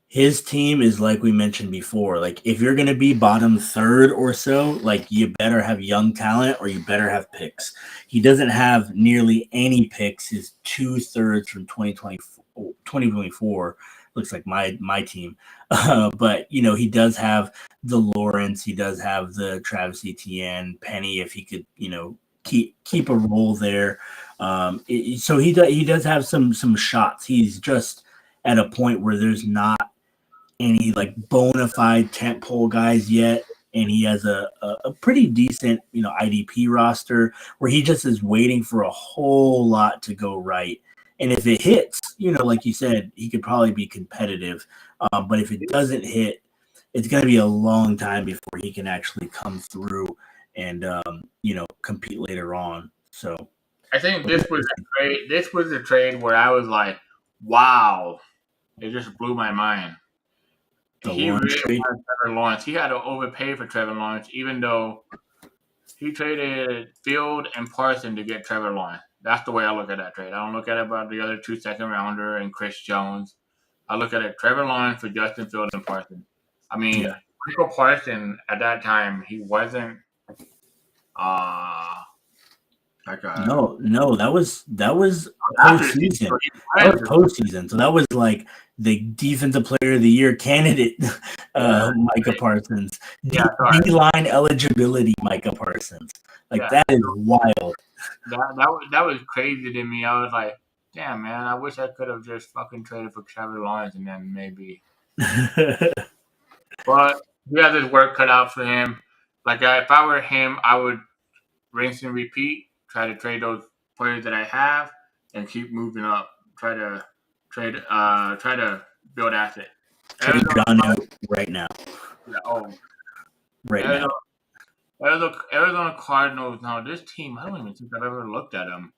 his team is like we mentioned before. Like if you're gonna be bottom third or so, like you better have young talent or you better have picks. He doesn't have nearly any picks. His 2/3 from 2024 looks like my team. But he does have the Lawrence, he does have the Travis Etienne, Penny if he could, keep a role there. So he does have some shots. He's just at a point where there's not any like bona fide tentpole guys yet, and he has a pretty decent IDP roster where he just is waiting for a whole lot to go right. And if it hits, like you said, he could probably be competitive. But if it doesn't hit, it's going to be a long time before he can actually come through and compete later on. So I think this was a trade. This was a trade where I was like, "Wow!" It just blew my mind. He really wanted Trevor Lawrence. He had to overpay for Trevor Lawrence, even though he traded Field and Parson to get Trevor Lawrence. That's the way I look at that trade. I don't look at it about the other 2 second rounder and Chris Jones. I look at it Trevor Lawrence for Justin Field and Parson. I mean, Michael Parson at that time, he wasn't no, that was postseason. That was postseason. So that was like the defensive player of the year candidate, Micah Parsons. D-line eligibility, Micah Parsons. That is wild. That was crazy to me. I was like, damn, man, I wish I could have just fucking traded for Trevor Lawrence and then maybe. But he has his work cut out for him. If I were him, I would rinse and repeat. Try to trade those players that I have and keep moving up. Try to build assets. Trade John right now. Yeah, right now. Arizona Cardinals. Now this team, I don't even think I've ever looked at them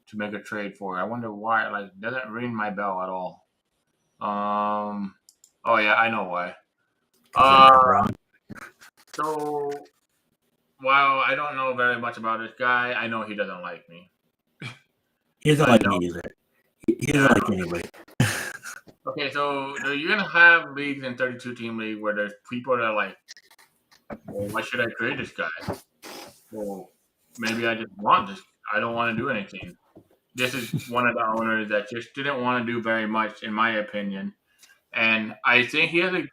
to make a trade for. I wonder why. Doesn't ring my bell at all. Oh yeah, I know why. So while I don't know very much about this guy, I know he doesn't like me. He doesn't like me either. He doesn't like anybody. Okay, so you're gonna have leagues in 32-team league where there's people that are like, well, why should I trade this guy? Well, maybe I just want this. I don't want to do anything. This is one of the owners that just didn't want to do very much, in my opinion. And I think he has a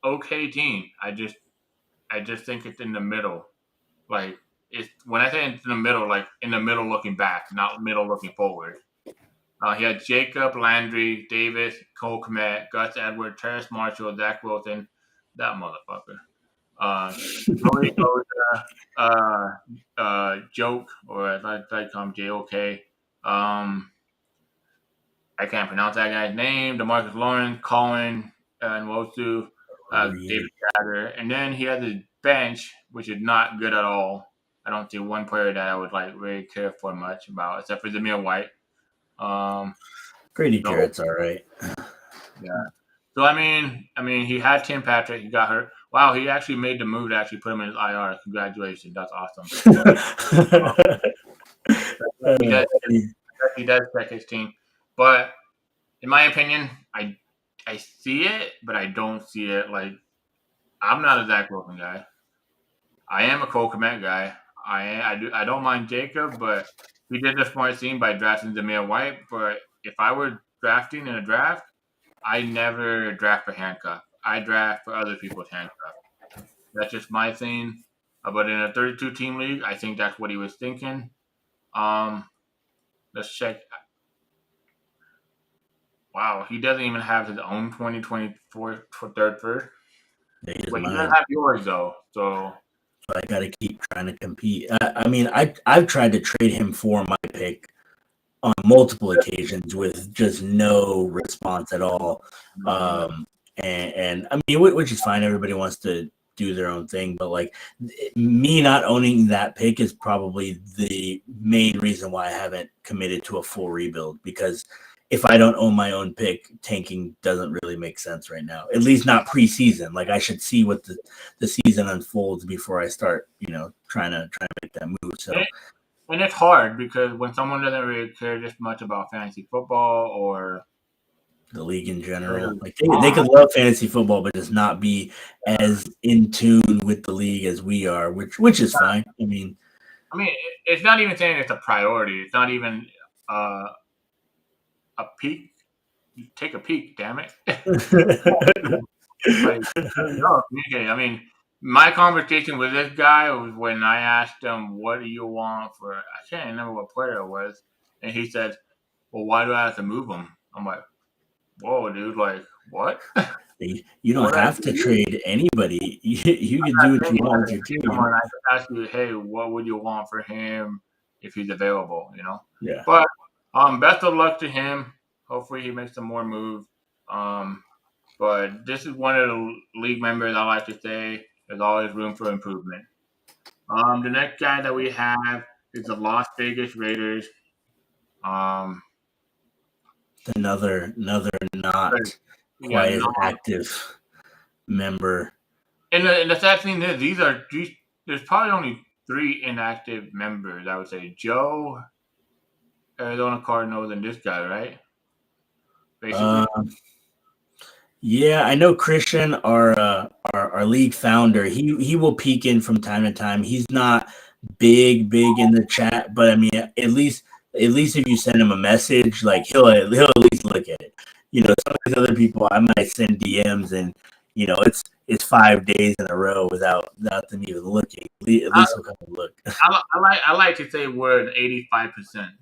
okay team. I just think it's in the middle. Like it's when I say it's in the middle, like in the middle looking back, not middle looking forward. He had Jacob, Landry, Davis, Cole Kmet, Gus Edwards, Terrace Marshall, Zach Wilson, that motherfucker. Joey Bosa, Joke, or as I call him, JOK. I can't pronounce that guy's name. DeMarcus Lawrence, Colin, Nwosu, David Shatter. And then he has his bench, which is not good at all. I don't see one player that I would like really care for much about, except for Zamir White. Grady No. Jarrett's all right. Yeah. So I mean, he had Tim Patrick. He got hurt. Wow, he actually made the move to actually put him in his IR. Congratulations, that's awesome. He does check his team, but in my opinion, I see it, but I don't see it. Like I'm not a Zach Wilson guy. I am a Cole Kmet guy. I don't mind Jacob, but he did the smart thing by drafting Zamir White. But if I were drafting in a draft, I never draft for handcuff. I draft for other people's handcuff. That's just my thing. But in a 32 team league, I think that's what he was thinking. Let's check. Wow, he doesn't even have his own 2024 for third first. But he doesn't have yours though. So I got to keep trying to compete. I mean, I've tried to trade him for my pick on multiple occasions with just no response at all. And I mean, which is fine. Everybody wants to do their own thing, but like me not owning that pick is probably the main reason why I haven't committed to a full rebuild, because if I don't own my own pick, tanking doesn't really make sense right now. At least not preseason. Like I should see what the season unfolds before I start, trying to make that move. So and it's hard because when someone doesn't really care just much about fantasy football or the league in general, like they could love fantasy football, but just not be as in tune with the league as we are, which is fine. I mean, it's not even saying it's a priority. It's not even a peak. You take a peek, damn it. I mean, my conversation with this guy was when I asked him, "What do you want for?" I can't remember what player it was, and he said, "Well, why do I have to move him?" I'm like, "Whoa, dude! Like, what?" You don't have to trade anybody. You can do what you want with your team. I could ask you, "Hey, what would you want for him if he's available?" Yeah. But best of luck to him. Hopefully, he makes some more moves. But this is one of the league members I like to say there's always room for improvement. The next guy that we have is the Las Vegas Raiders. Another not quite as active member. And the sad thing is, there's probably only 3 inactive members. I would say Joe, Arizona Cardinals, and this guy, right? Basically. Yeah, I know Christian, our league founder. He will peek in from time to time. He's not big in the chat, but I mean, at least if you send him a message, like he'll at least look at it. Some of these other people, I might send DMs, and it's 5 days in a row without them even looking. At least he'll come and look. I like to say we're at 85%.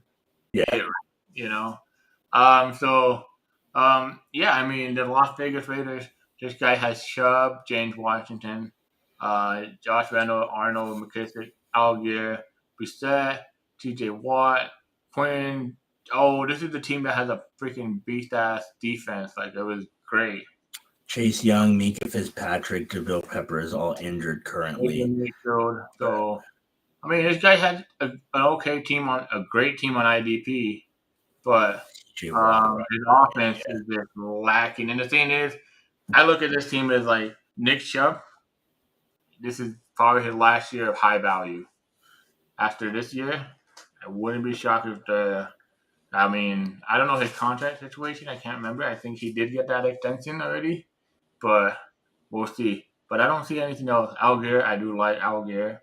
Yeah. Hit rate, yeah, I mean, the Las Vegas Raiders, this guy has Chubb, James Washington, Josh Reynolds, Arnold, McKissick, Algier, Brissett, TJ Watt, Quinn. Oh, this is the team that has a freaking beast-ass defense. Like, it was great. Chase Young, Mika Fitzpatrick, Jabril Pepper is all injured currently. So, I mean, this guy had a great team on IDP, but his offense is just lacking. And the thing is, I look at this team as like Nick Chubb. This is probably his last year of high value. After this year, I wouldn't be shocked if I don't know his contract situation. I can't remember. I think he did get that extension already, but we'll see. But I don't see anything else. Algier, I do like Algier.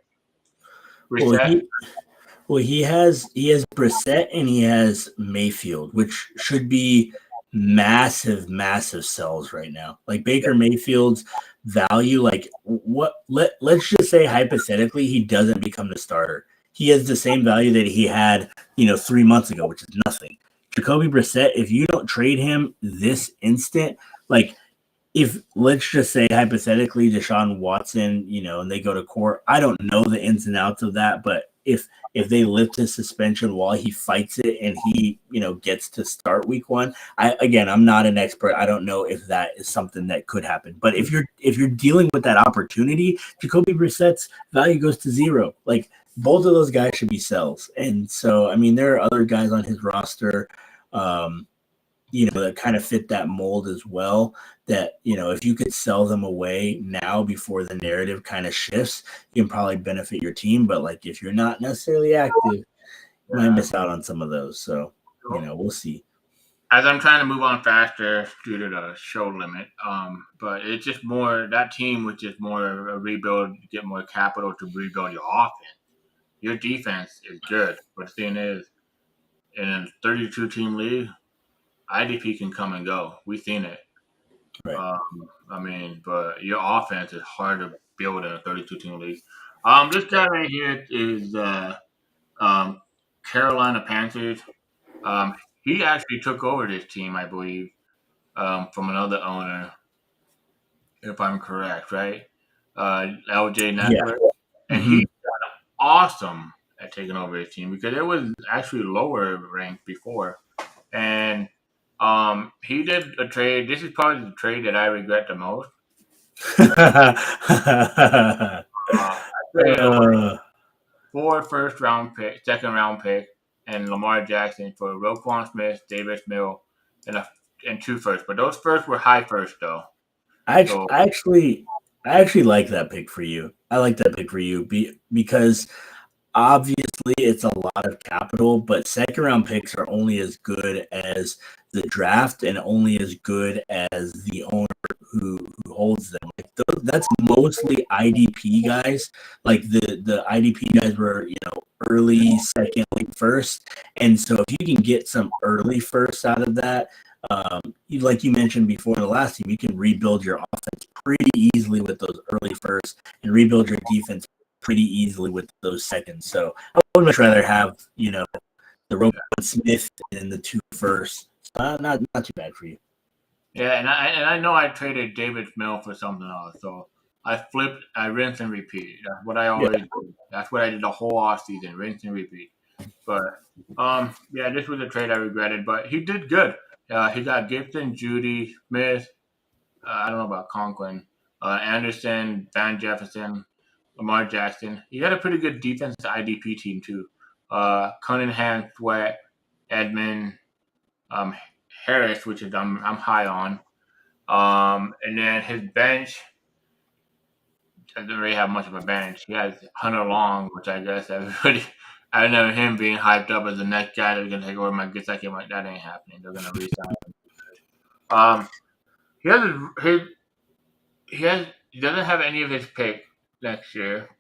Well, he has Brissett and he has Mayfield, which should be massive sells right now. Like Baker Mayfield's value, like let's just say hypothetically he doesn't become the starter. He has the same value that he had, 3 months ago, which is nothing. Jacoby Brissett, if you don't trade him this instant, like if let's just say hypothetically Deshaun Watson, and they go to court, I don't know the ins and outs of that, but if they lift his suspension while he fights it and he, gets to start week 1, I'm not an expert. I don't know if that is something that could happen. But if you're dealing with that opportunity, Jacoby Brissett's value goes to 0. Like both of those guys should be sells. And so, I mean, there are other guys on his roster, that kind of fit that mold as well, that, if you could sell them away now before the narrative kind of shifts, you can probably benefit your team. But like, if you're not necessarily active, you might miss out on some of those. So, we'll see. As I'm trying to move on faster due to the show limit, but it's just more that team, which is more a rebuild, get more capital to rebuild your offense. Your defense is good, but the thing is, in a 32-team league, IDP can come and go. We've seen it. Right. But your offense is hard to build in a 32-team league. This guy right here is Carolina Panthers. He actually took over this team, I believe, from another owner, if I'm correct, right? LJ Neckler. And he got awesome at taking over his team because it was actually lower ranked before. And he did a trade. This is probably the trade that I regret the most. I traded over 4 first-round second round pick, and Lamar Jackson for Roquan Smith, Davis Mill, and 2 firsts. But those firsts were high first, though. I actually like that pick for you. I like that pick for you because obviously it's a lot of capital, but second round picks are only as good as the draft and only as good as the owner who holds them. Like that's mostly IDP guys. Like the IDP guys were, early second, late first. And so if you can get some early first out of that, like you mentioned before the last team, you can rebuild your offense pretty easily with those early firsts and rebuild your defense pretty easily with those seconds. So I would much rather have, the Roquan Smith and the 2 firsts. Not too bad for you. Yeah, and I know I traded David Mill for something else. So I rinse and repeat. That's what I always do. That's what I did the whole offseason, rinse and repeat. But this was a trade I regretted, but he did good. He got Gibson, Judy, Smith. I don't know about Conklin, Anderson, Van Jefferson, Lamar Jackson. He had a pretty good defense IDP team too. Cunningham, Sweat, Edmund, Harris, which is I'm high on. And then his bench doesn't really have much of a bench. He has Hunter Long, which I guess everybody. I remember him being hyped up as the next guy that's gonna take over my good second. Like that ain't happening. They're gonna resign him. He doesn't have any of his pick next year,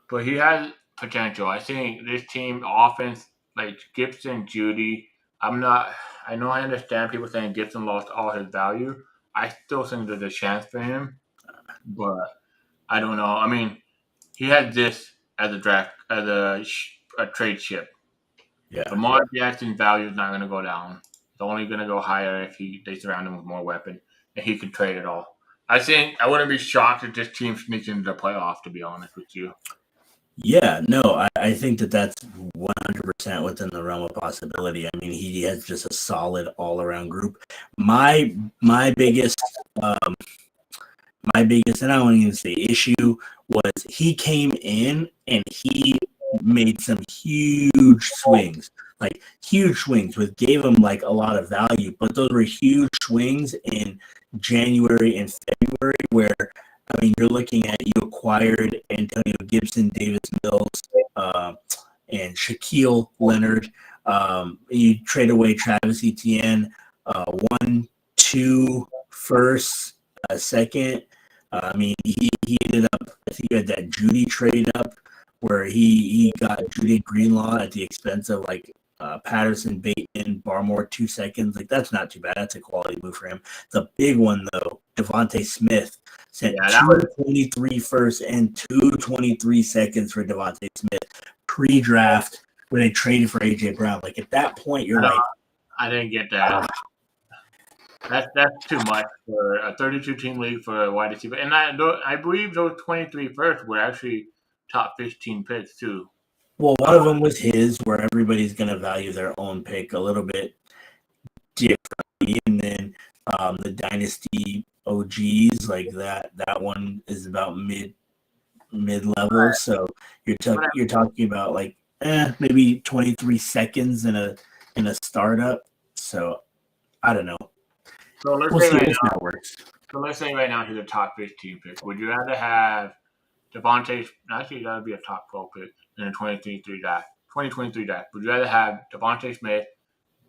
but he has potential. I think this team offense, like Gibson, Judy. I understand people saying Gibson lost all his value. I still think there's a chance for him, but I don't know. I mean, he had this as a trade chip. Yeah. Lamar Jackson's value is not going to go down. It's only going to go higher if they surround him with more weapon, and he could trade it all. I think I wouldn't be shocked if this team sneaks into the playoff, to be honest with you. Yeah, no, I think that's 100% within the realm of possibility. I mean, he has just a solid all-around group. My biggest, and I won't even say issue, was he came in and he made some huge swings, which gave him like a lot of value. But those were huge swings in January and February where, I mean, you're looking at you acquired Antonio Gibson, Davis Mills, and Shaquille Leonard. You trade away Travis Etienne, 1, 2 firsts, second. I mean, he ended up, I think you had that Judy trade up where he got Judy Greenlaw at the expense of like Patterson, Bateman, Barmore 2 seconds. Like that's not too bad. That's a quality move for him. The big one though, Devontae Smith sent Yeah, that was 223 first and 223 seconds for Devontae Smith pre-draft when they traded for AJ Brown. Like at that point, you're like, I didn't get that. That's too much for a 32 team league for a wide receiver. And I believe those 23 first were actually top 15 picks too. well, one of them was his, where everybody's going to value their own pick a little bit differently, and then the dynasty OGs like that one is about mid level. So you're talking about like maybe 23 seconds in a startup. So I don't know. So let's We'll say see right if now. that works. So let's say right now he's a top 15 pick. Would you rather have Devontae? Actually, that would be a top 12 pick in a 2023 draft. 2023 draft. Would you rather have Devontae Smith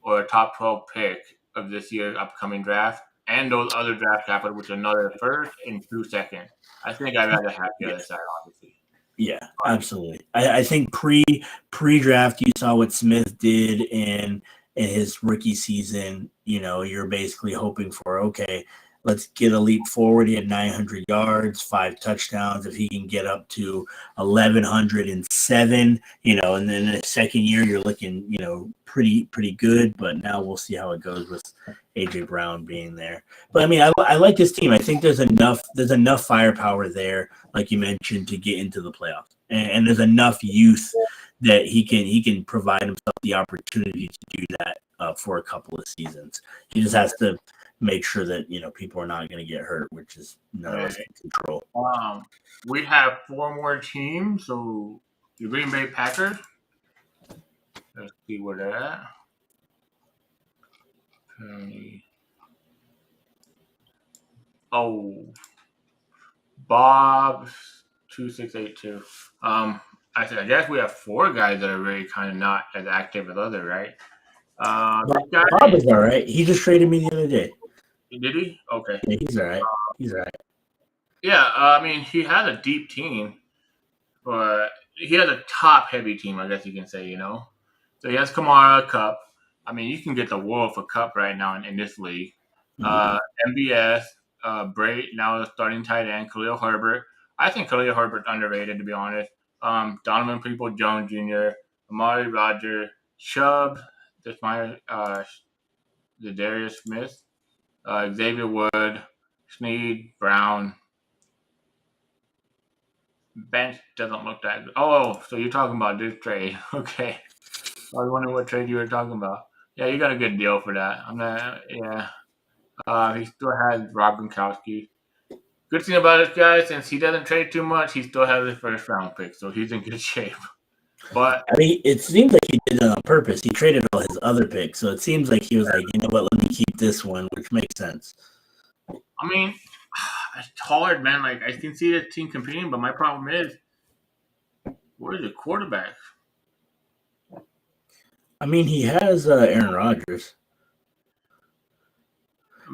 or a top 12 pick of this year's upcoming draft and those other draft capital, which is another first and 2 seconds? I think I'd rather have the other side, obviously. Yeah, absolutely. I think pre-draft, you saw what Smith did in his rookie season. You know, you're basically hoping for, okay, let's get a leap forward. He had 900 yards, 5 touchdowns. If he can get up to 1,107, you know, and then in the second year, you're looking, you know, pretty good. But now we'll see how it goes with AJ Brown being there. But I mean, I like this team. I think there's enough firepower there, like you mentioned, to get into the playoffs, and there's enough youth that he can provide himself the opportunity to do that for a couple of seasons. He just has to make sure that, you know, people are not going to get hurt, which is none of us can control. We have 4 more teams. So the Green Bay Packers. Let's see where they're at. Oh, Bob 2682. I guess we have 4 guys that are really kind of not as active as others, right? Bob is all right. He just traded me the other day. Did he? Okay. Yeah, he's all right. He's all right. Yeah, I mean, he has a deep team, but he has a top-heavy team, I guess you can say, you know? So he has Kamara, Cup. I mean, you can get the world for Cup right now in this league. MBS, Bray, now the starting tight end, Khalil Herbert. I think Khalil Herbert's underrated, to be honest. Donovan People-Jones Jr., Amari Rodgers, Chubb, Darius Smith, Xavier Wood, Snead, Brown. Bench doesn't look that good. Oh, so you're talking about this trade. Okay. I was wondering what trade you were talking about. Yeah, you got a good deal for that. He still has Rob Gronkowski. Good thing about this guy, since he doesn't trade too much, he still has his first round pick, so he's in good shape. But I mean, it seems like he did it on purpose. He traded all his other picks, so it seems like he was like, you know what, let me keep this one, which makes sense. I mean, it's hard, man. Like, I can see the team competing, but my problem is, where's the quarterback? I mean, he has Aaron Rodgers.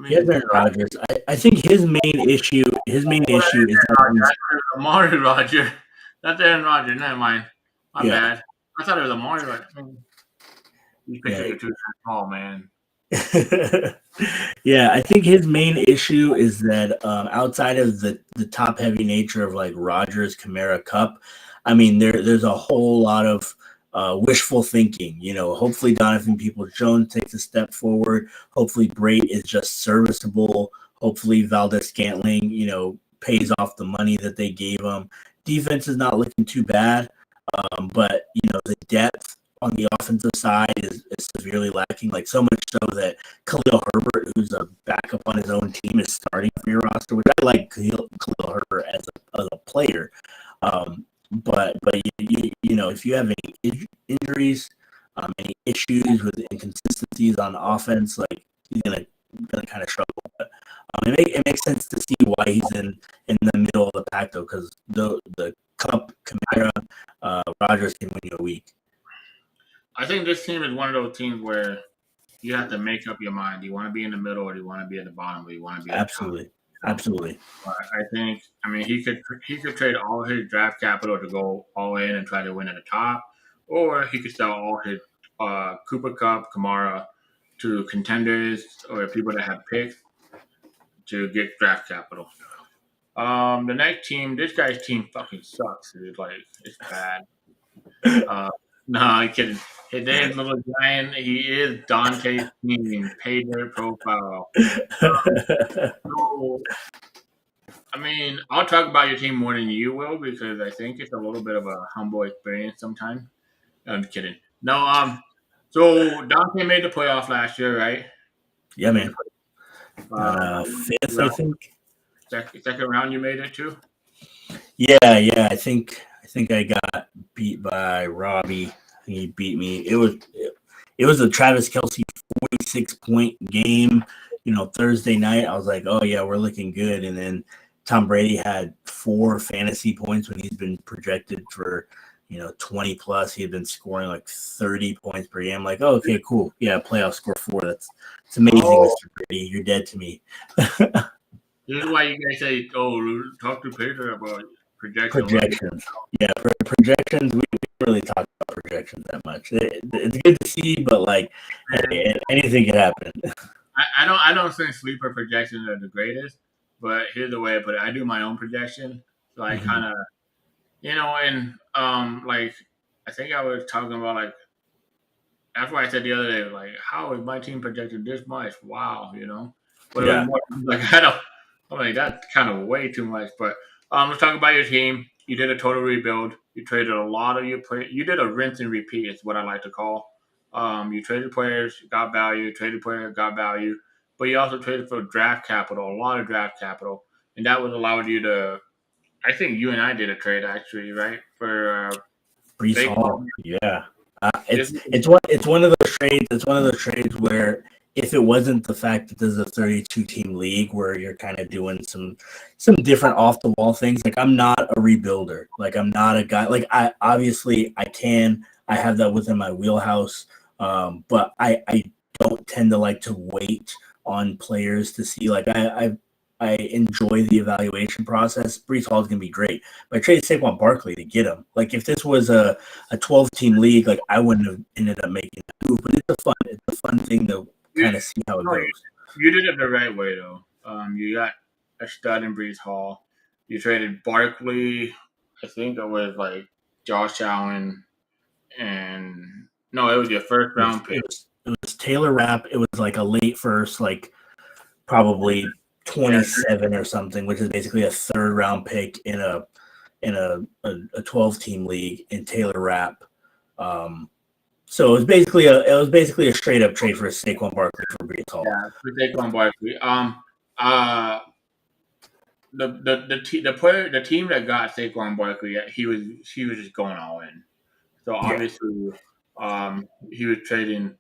He has Aaron Rodgers. I think his main issue is Amari Rodgers. That's Aaron Rodgers. Never mind. My bad. I thought it was Amari Rodgers. These pictures are too small, man. Yeah, I think his main issue is that outside of the top heavy nature of like Rodgers, Kamara, Cup, I mean there's a whole lot of wishful thinking. You know, hopefully Donovan People-Jones takes a step forward. Hopefully Brait is just serviceable. Hopefully Valdez-Scantling, you know, pays off the money that they gave him. Defense is not looking too bad, but you know the depth on the offensive side is severely lacking, like so much so that Khalil Herbert, who's a backup on his own team, is starting for your roster, which I like Khalil Herbert as a player. But you know, if you have any injuries, any issues with inconsistencies on offense, like he's gonna kind of struggle. But it makes sense to see why he's in the middle of the pack though, because the Cup, Kamara, Rodgers can win you a week. I think this team is one of those teams where you have to make up your mind. Do you want to be in the middle or do you want to be at the bottom or do you want to be at Absolutely. the top? Absolutely. I think, I mean, he could trade all his draft capital to go all in and try to win at the top, or he could sell all his Cooper Cup, Kamara to contenders or people that have picks to get draft capital. The next team, this guy's team fucking sucks, dude. Like, it's bad. Uh, no, I'm kidding. His name's Little Giant. He is Dante's team, pay their profile. So, I mean, I'll talk about your team more than you will because I think it's a little bit of a humble experience sometimes. I'm kidding. No, so Dante made the playoff last year, right? Yeah, man. Uh, Fifth, I think. second round, you made it too. Yeah. I think I got beat by Robbie. He beat me. It was a Travis Kelce 46-point game. Thursday night. I was like, oh yeah, we're looking good. And then Tom Brady had 4 fantasy points when he's been projected for 20 plus. He had been scoring like 30 points per game. I'm like, oh, okay, cool. Yeah, playoff score 4. It's amazing, Mr. Brady. You're dead to me. This is why you guys say, "Oh, talk to Peter about Projections. Yeah, projections. We don't really talk about projections that much. It's good to see, but like anything can happen. I don't think sleeper projections are the greatest, but here's the way I put it. I do my own projection, so I kind of, and like I think I was talking about like after I said the other day, like how is my team projected this much? Wow, but it was more like I'm like that's kind of way too much. But let's talk about your team. You did a total rebuild. You traded a lot of your players. You did a rinse and repeat. Is what I like to call. You traded players, got value. Traded players, got value. But you also traded for draft capital, a lot of draft capital, and that would allow you to. I think you and I did a trade actually, right? For Brees Hall. Yeah. It's one of those trades. It's one of those trades where if it wasn't the fact that there's a 32 team league where you're kind of doing some different off the wall things, like I'm not a rebuilder. Like I'm not a guy. Like I have that within my wheelhouse. But I don't tend to like to wait on players to see. Like I enjoy the evaluation process. Brees Hall is going to be great. But I traded Saquon Barkley to get him. Like if this was a 12-team league, like I wouldn't have ended up making that move. But it's a fun thing to kind of see how it goes. You did it the right way though. You got a stud in Brees Hall. You traded Barkley. I think it was like Josh Allen, and no, it was your first round pick. It was Taylor Rapp. It was like a late first, like probably 27 or something, which is basically a third round pick in a 12-team league in Taylor Rapp. So it was basically a straight up trade for Saquon Barkley for Brees Hall. Yeah, for Saquon Barkley. The team that got Saquon Barkley, he was just going all in. So obviously, he was trading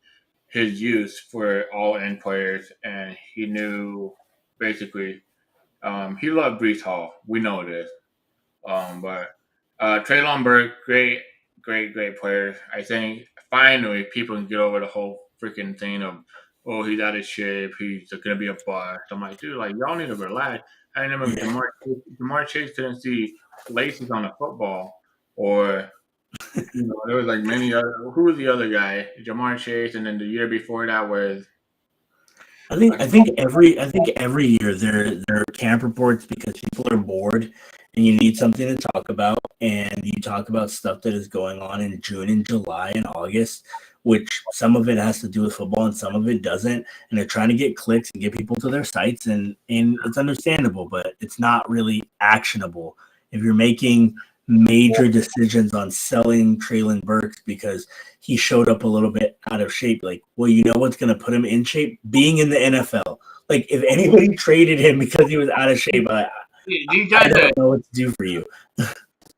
his youth for all in players, and he knew basically he loved Brees Hall. We know this. But Traylon Burke, great player. I think finally people can get over the whole freaking thing of, oh, he's out of shape. He's going to be a bust. I'm like, dude, like y'all need to relax. I remember Jamar Chase couldn't see laces on a football, or there was like many other. Who was the other guy? Jamar Chase, and then the year before that was. I think every year there are camp reports because people are bored and you need something to talk about, and you talk about stuff that is going on in June and July and August, which some of it has to do with football and some of it doesn't, and they're trying to get clicks and get people to their sites, and it's understandable, but it's not really actionable. If you're making major decisions on selling Traylon Burks because he showed up a little bit out of shape, like, well, you know what's going to put him in shape? Being in the NFL. Like, if anybody traded him because he was out of shape, I don't know what to do for you.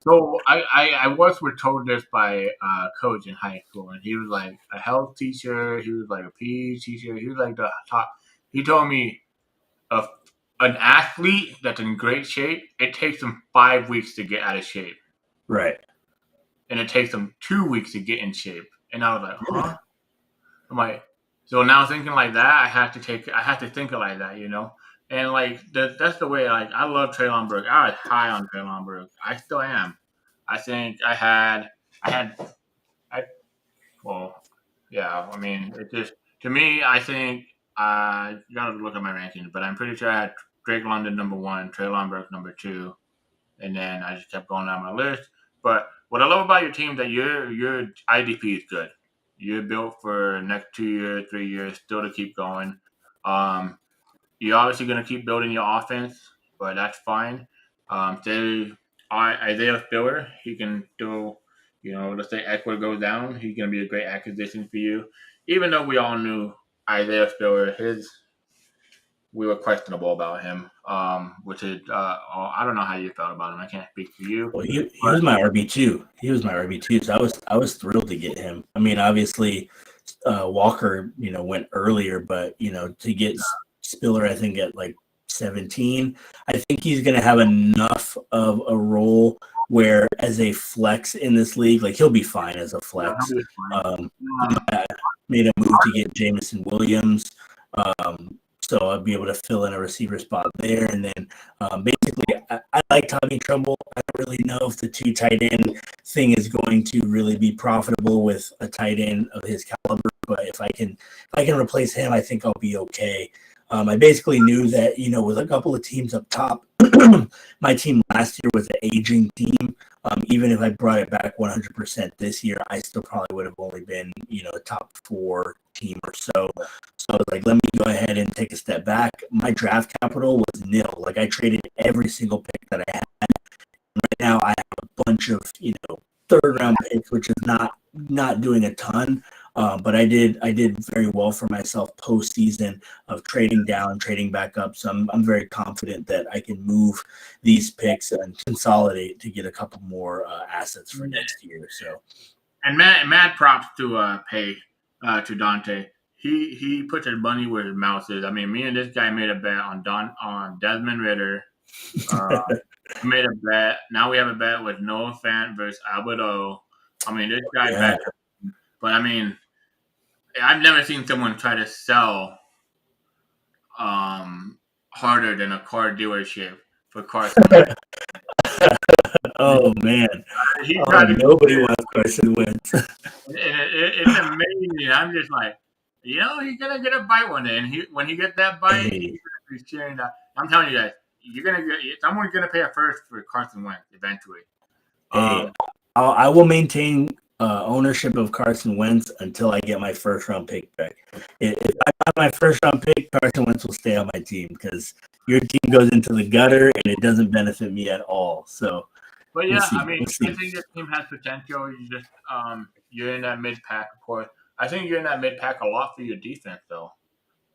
So I once were told this by a coach in high school, and he was like a health teacher. He was like a PE teacher. He was like the top. He told me an athlete that's in great shape, it takes them 5 weeks to get out of shape. Right. And it takes them 2 weeks to get in shape. And I was like, huh? I'm like, so now thinking like that, I have to think it like that, And like that's the way. Like I love Traylon Burke. I was high on Traylon Burke. I still am. I think I had I well yeah. I mean it just to me. I think you gotta look at my rankings, but I'm pretty sure I had Drake London number one, Traylon Burke number two, and then I just kept going down my list. But what I love about your team is that your IDP is good. You're built for next 2 years, 3 years, still to keep going. Um, you're obviously going to keep building your offense, but that's fine. Say Isaiah Spiller, he can do, let's say Eckler goes down, he's going to be a great acquisition for you. Even though we all knew Isaiah Spiller, we were questionable about him, which is I don't know how you felt about him. I can't speak for you. Well, he was my RB2. He was my RB2, so I was thrilled to get him. I mean, obviously, Walker, went earlier, but to get Spiller, I think at like 17, I think he's going to have enough of a role where as a flex in this league, like he'll be fine as a flex. I made a move to get Jameson Williams. So I'll be able to fill in a receiver spot there. And then basically, I like Tommy Trumbull. I don't really know if the two tight end thing is going to really be profitable with a tight end of his caliber. But if I can replace him, I think I'll be okay. I basically knew that, with a couple of teams up top, my team last year was an aging team. Even if I brought it back 100% this year, I still probably would have only been, a top 4 team or so. So I was like, let me go ahead and take a step back. My draft capital was nil. Like I traded every single pick that I had. Right now I have a bunch of, third round picks, which is not doing a ton. But I did very well for myself postseason of trading down, trading back up. So I'm very confident that I can move these picks and consolidate to get a couple more assets for next year. So, and mad props to to Dante. He puts his money where his mouth is. I mean, me and this guy made a bet on Desmond Ritter. We made a bet. Now we have a bet with Noah Fant versus Alberto. I mean, this guy bet. But I mean, I've never seen someone try to sell harder than a car dealership for Carson Wentz. Oh man, nobody wants Carson Wentz. It's amazing. I'm just like, he's gonna get a bite one day, and when he gets that bite, he's cheering that. I'm telling you guys, someone's gonna pay a first for Carson Wentz eventually. I will maintain ownership of Carson Wentz until I get my first round pick back. If I got my first round pick, Carson Wentz will stay on my team because your team goes into the gutter and it doesn't benefit me at all. So, but yeah, I mean, I think this team has potential. You just you're in that mid pack, of course. I think you're in that mid pack a lot for your defense, though.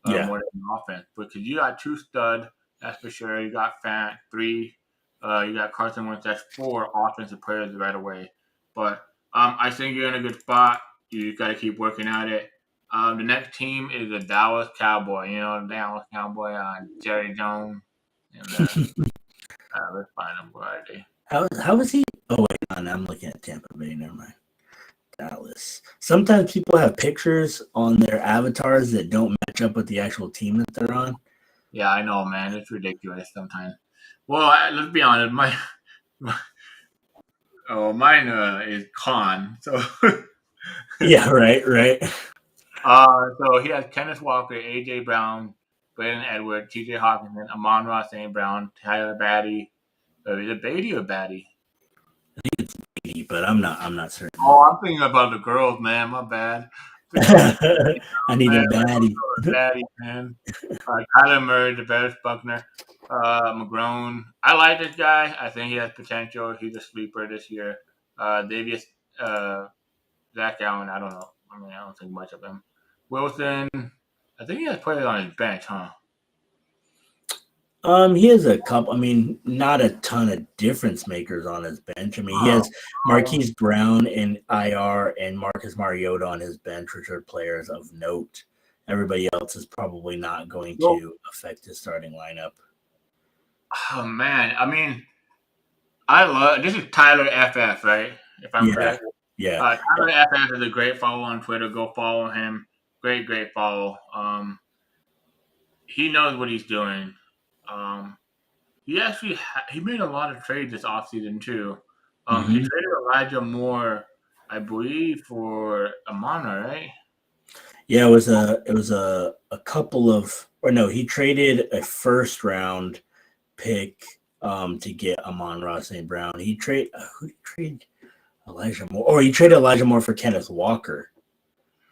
More than offense, because you got 2 stud, that's for sure. You got Fant 3. You got Carson Wentz. That's 4 offensive players right away. But I think you're in a good spot. You got to keep working at it. The next team is the Dallas Cowboy. The Dallas Cowboy, Jerry Jones. And let's find them. Where are they? How is he? Oh wait, I'm looking at Tampa Bay. Never mind. Dallas. Sometimes people have pictures on their avatars that don't match up with the actual team that they're on. Yeah, I know, man. It's ridiculous sometimes. Well, let's be honest. Mine is Khan. So yeah, right. So he has Kenneth Walker, AJ Brown, Braden Edwards, TJ Hawkinson, Amon-Ra St. Brown, Tyler Batty. Is it Beatty or Batty? I think it's Beatty, but I'm not certain. Oh, I'm thinking about the girls, man. My bad. I need a Batty. Batty, man. Kyler Murray, DeVaris Buckner, McGrone. I like this guy. I think he has potential. He's a sleeper this year. Davis, Zach Allen. I don't know. I mean, I don't think much of him. Wilson. I think he has players on his bench, huh? He has a couple. I mean, not a ton of difference makers on his bench. I mean, he has Marquise Brown in IR and Marcus Mariota on his bench, which are players of note. Everybody else is probably not going to affect his starting lineup. Oh man, I mean, this is Tyler FF, right? If I'm correct. Yeah. Tyler FF is a great follow on Twitter. Go follow him. Great follow. He knows what he's doing. Um, he actually he made a lot of trades this offseason too. He Hmm. traded Elijah Moore, I believe, for Amana, right? Yeah, it was a couple of, or no, he traded a first round pick to get Amon-Ra St. Brown. Who did he trade Elijah Moore? Or he traded Elijah Moore for Kenneth Walker.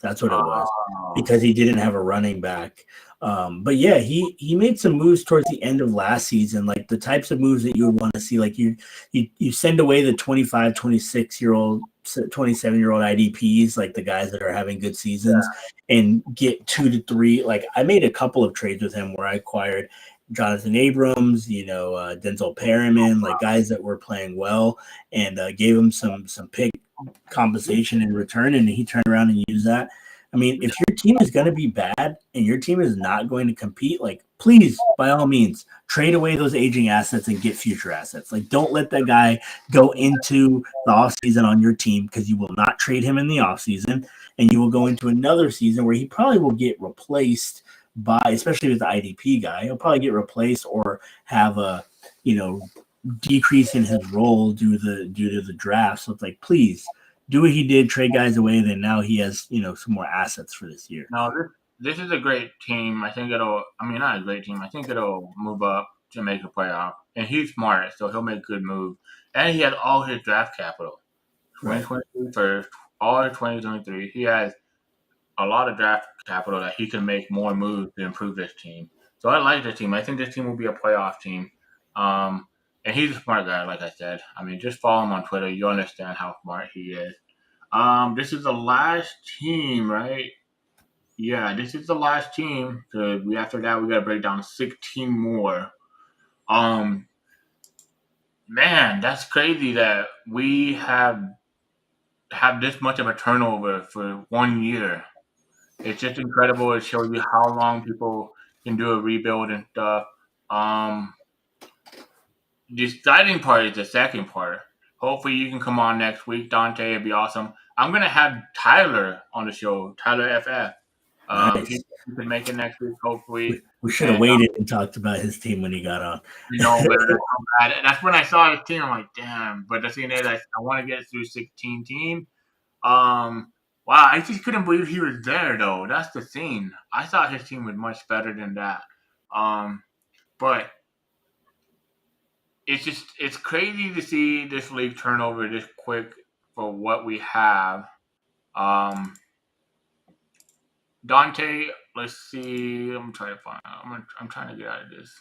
That's what it was, Oh, because he didn't have a running back. But yeah, he made some moves towards the end of last season, like the types of moves that you would want to see. Like you send away the 25, 26-year-old, 27-year-old IDPs, like the guys that are having good seasons, and get 2 to 3. Like I made a couple of trades with him where I acquired Jonathan Abrams, Denzel Perriman, like guys that were playing well, and gave him some pick compensation in return, and he turned around and used that. I mean, if your team is going to be bad and your team is not going to compete, like, please, by all means, trade away those aging assets and get future assets. Like, don't let that guy go into the offseason on your team, because you will not trade him in the offseason, and you will go into another season where he probably will get replaced by, especially with the IDP guy, he'll probably get replaced or have a, you know, decrease in his role due to the draft. So it's like, please do what he did, trade guys away. Then now he has, some more assets for this year. no, this is a great team. I think it'll. I mean, not a great team. I think it'll move up to make a playoff. And he's smart, so he'll make good moves. And he has all his draft capital. Right. 2023 first, all of 2023. He has a lot of draft capital that he can make more moves to improve this team. So I like this team. I think this team will be a playoff team. Um, and he's a smart guy, like I said. I mean, just follow him on Twitter. You understand how smart he is. This is the last team, right? Yeah, this is the last team. So after that, we got to break down 16 more. Um, Man, that's crazy that we have this much of a turnover for 1 year. It's just incredible. It shows you how long people can do a rebuild and stuff. Um, the exciting part is the second part. Hopefully, you can come on next week, Dante. It'd be awesome. I'm gonna have Tyler on the show, Tyler FF. Nice. He can make it next week, hopefully. We should have And waited and talked about his team when he got on. man, that's so bad. And that's when I saw his team. I'm like, damn. But the thing is, I want to get through 16 team. Um, wow, I just couldn't believe he was there though. That's the thing. I thought his team was much better than that. Um, but it's crazy to see this league turnover this quick for what we have. Um, Dante, let's see. I'm trying to find. I'm trying to get out of this.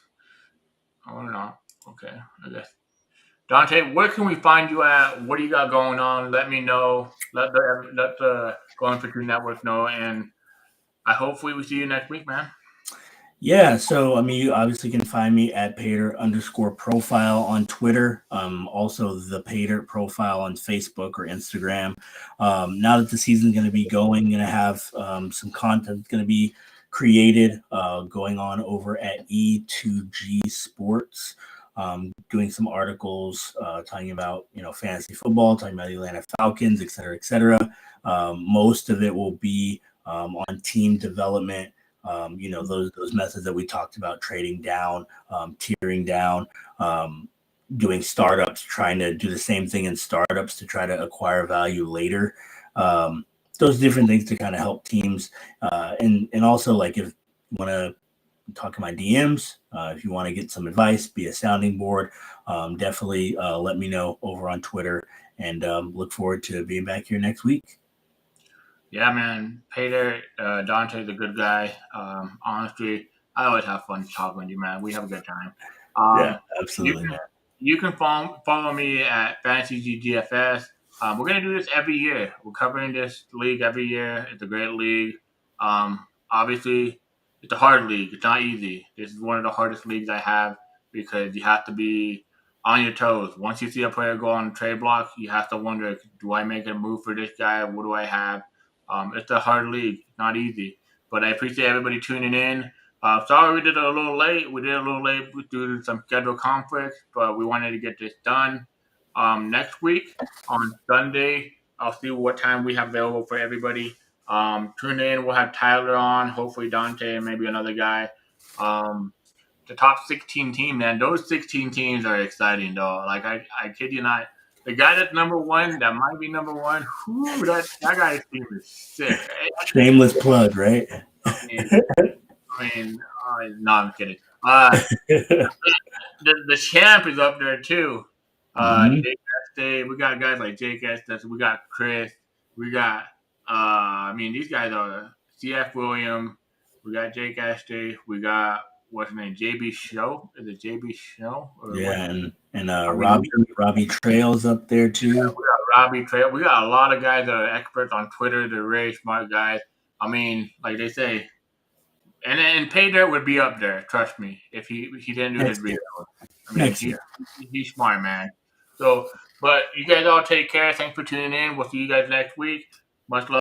I don't know. Okay, I guess. Dante, where can we find you at? What do you got going on? Let me know. Let the Going for Two Network know, and I hopefully we see you next week, man. Yeah, so I mean, you obviously can find me at Pater_profile on Twitter. Also the Pater profile on Facebook or Instagram. Now that the season's going to be going, going to have some content going to be created going on over at E2G Sports. Doing some articles talking about fantasy football, talking about the Atlanta Falcons, et cetera, et cetera. Most of it will be on team development. Those methods that we talked about, trading down, tiering down, doing startups, trying to do the same thing in startups to try to acquire value later. Those different things to kind of help teams. And also, like, if you want to talk to my DMs, if you want to get some advice, be a sounding board, definitely let me know over on Twitter, and look forward to being back here next week. Yeah, man. Peter, Dante's a good guy. Honestly, I always have fun talking with you, man. We have a good time. Yeah, You absolutely, can man. you can follow me at FantasyGGFS. We're gonna do this every year. We're covering this league every year. It's a great league. Obviously, it's a hard league. It's not easy. This is one of the hardest leagues I have because you have to be on your toes. Once you see a player go on a trade block, you have to wonder, do I make a move for this guy? What do I have? It's a hard league, not easy. But I appreciate everybody tuning in. Sorry we did it a little late. We did it a little late due to some schedule conflicts, but we wanted to get this done. Next week on Sunday, I'll see what time we have available for everybody. Tune in. We'll have Tyler on, hopefully Dante, and maybe another guy. Um, the top 16 team, man. Those 16 teams are exciting, though. Like I kid you not. The guy that's number one, that might be number one. Whew, that guy's team is sick. Shameless plug, right? No, I'm kidding. The champ is up there too. Jake Estee. We got guys like Jake Estee. We got Chris. We got. These guys are CF Williams. We got Jake Estee. We got what's his name? JB Show. Is it JB Show? Robbie Trails up there too. Yeah, we got Robbie Trail. We got a lot of guys that are experts on Twitter. They're very smart guys. I mean, like they say, and Pay Dirt would be up there. Trust me, if he didn't do his video. He's smart, man. So, but you guys all take care. Thanks for tuning in. We'll see you guys next week. Much love.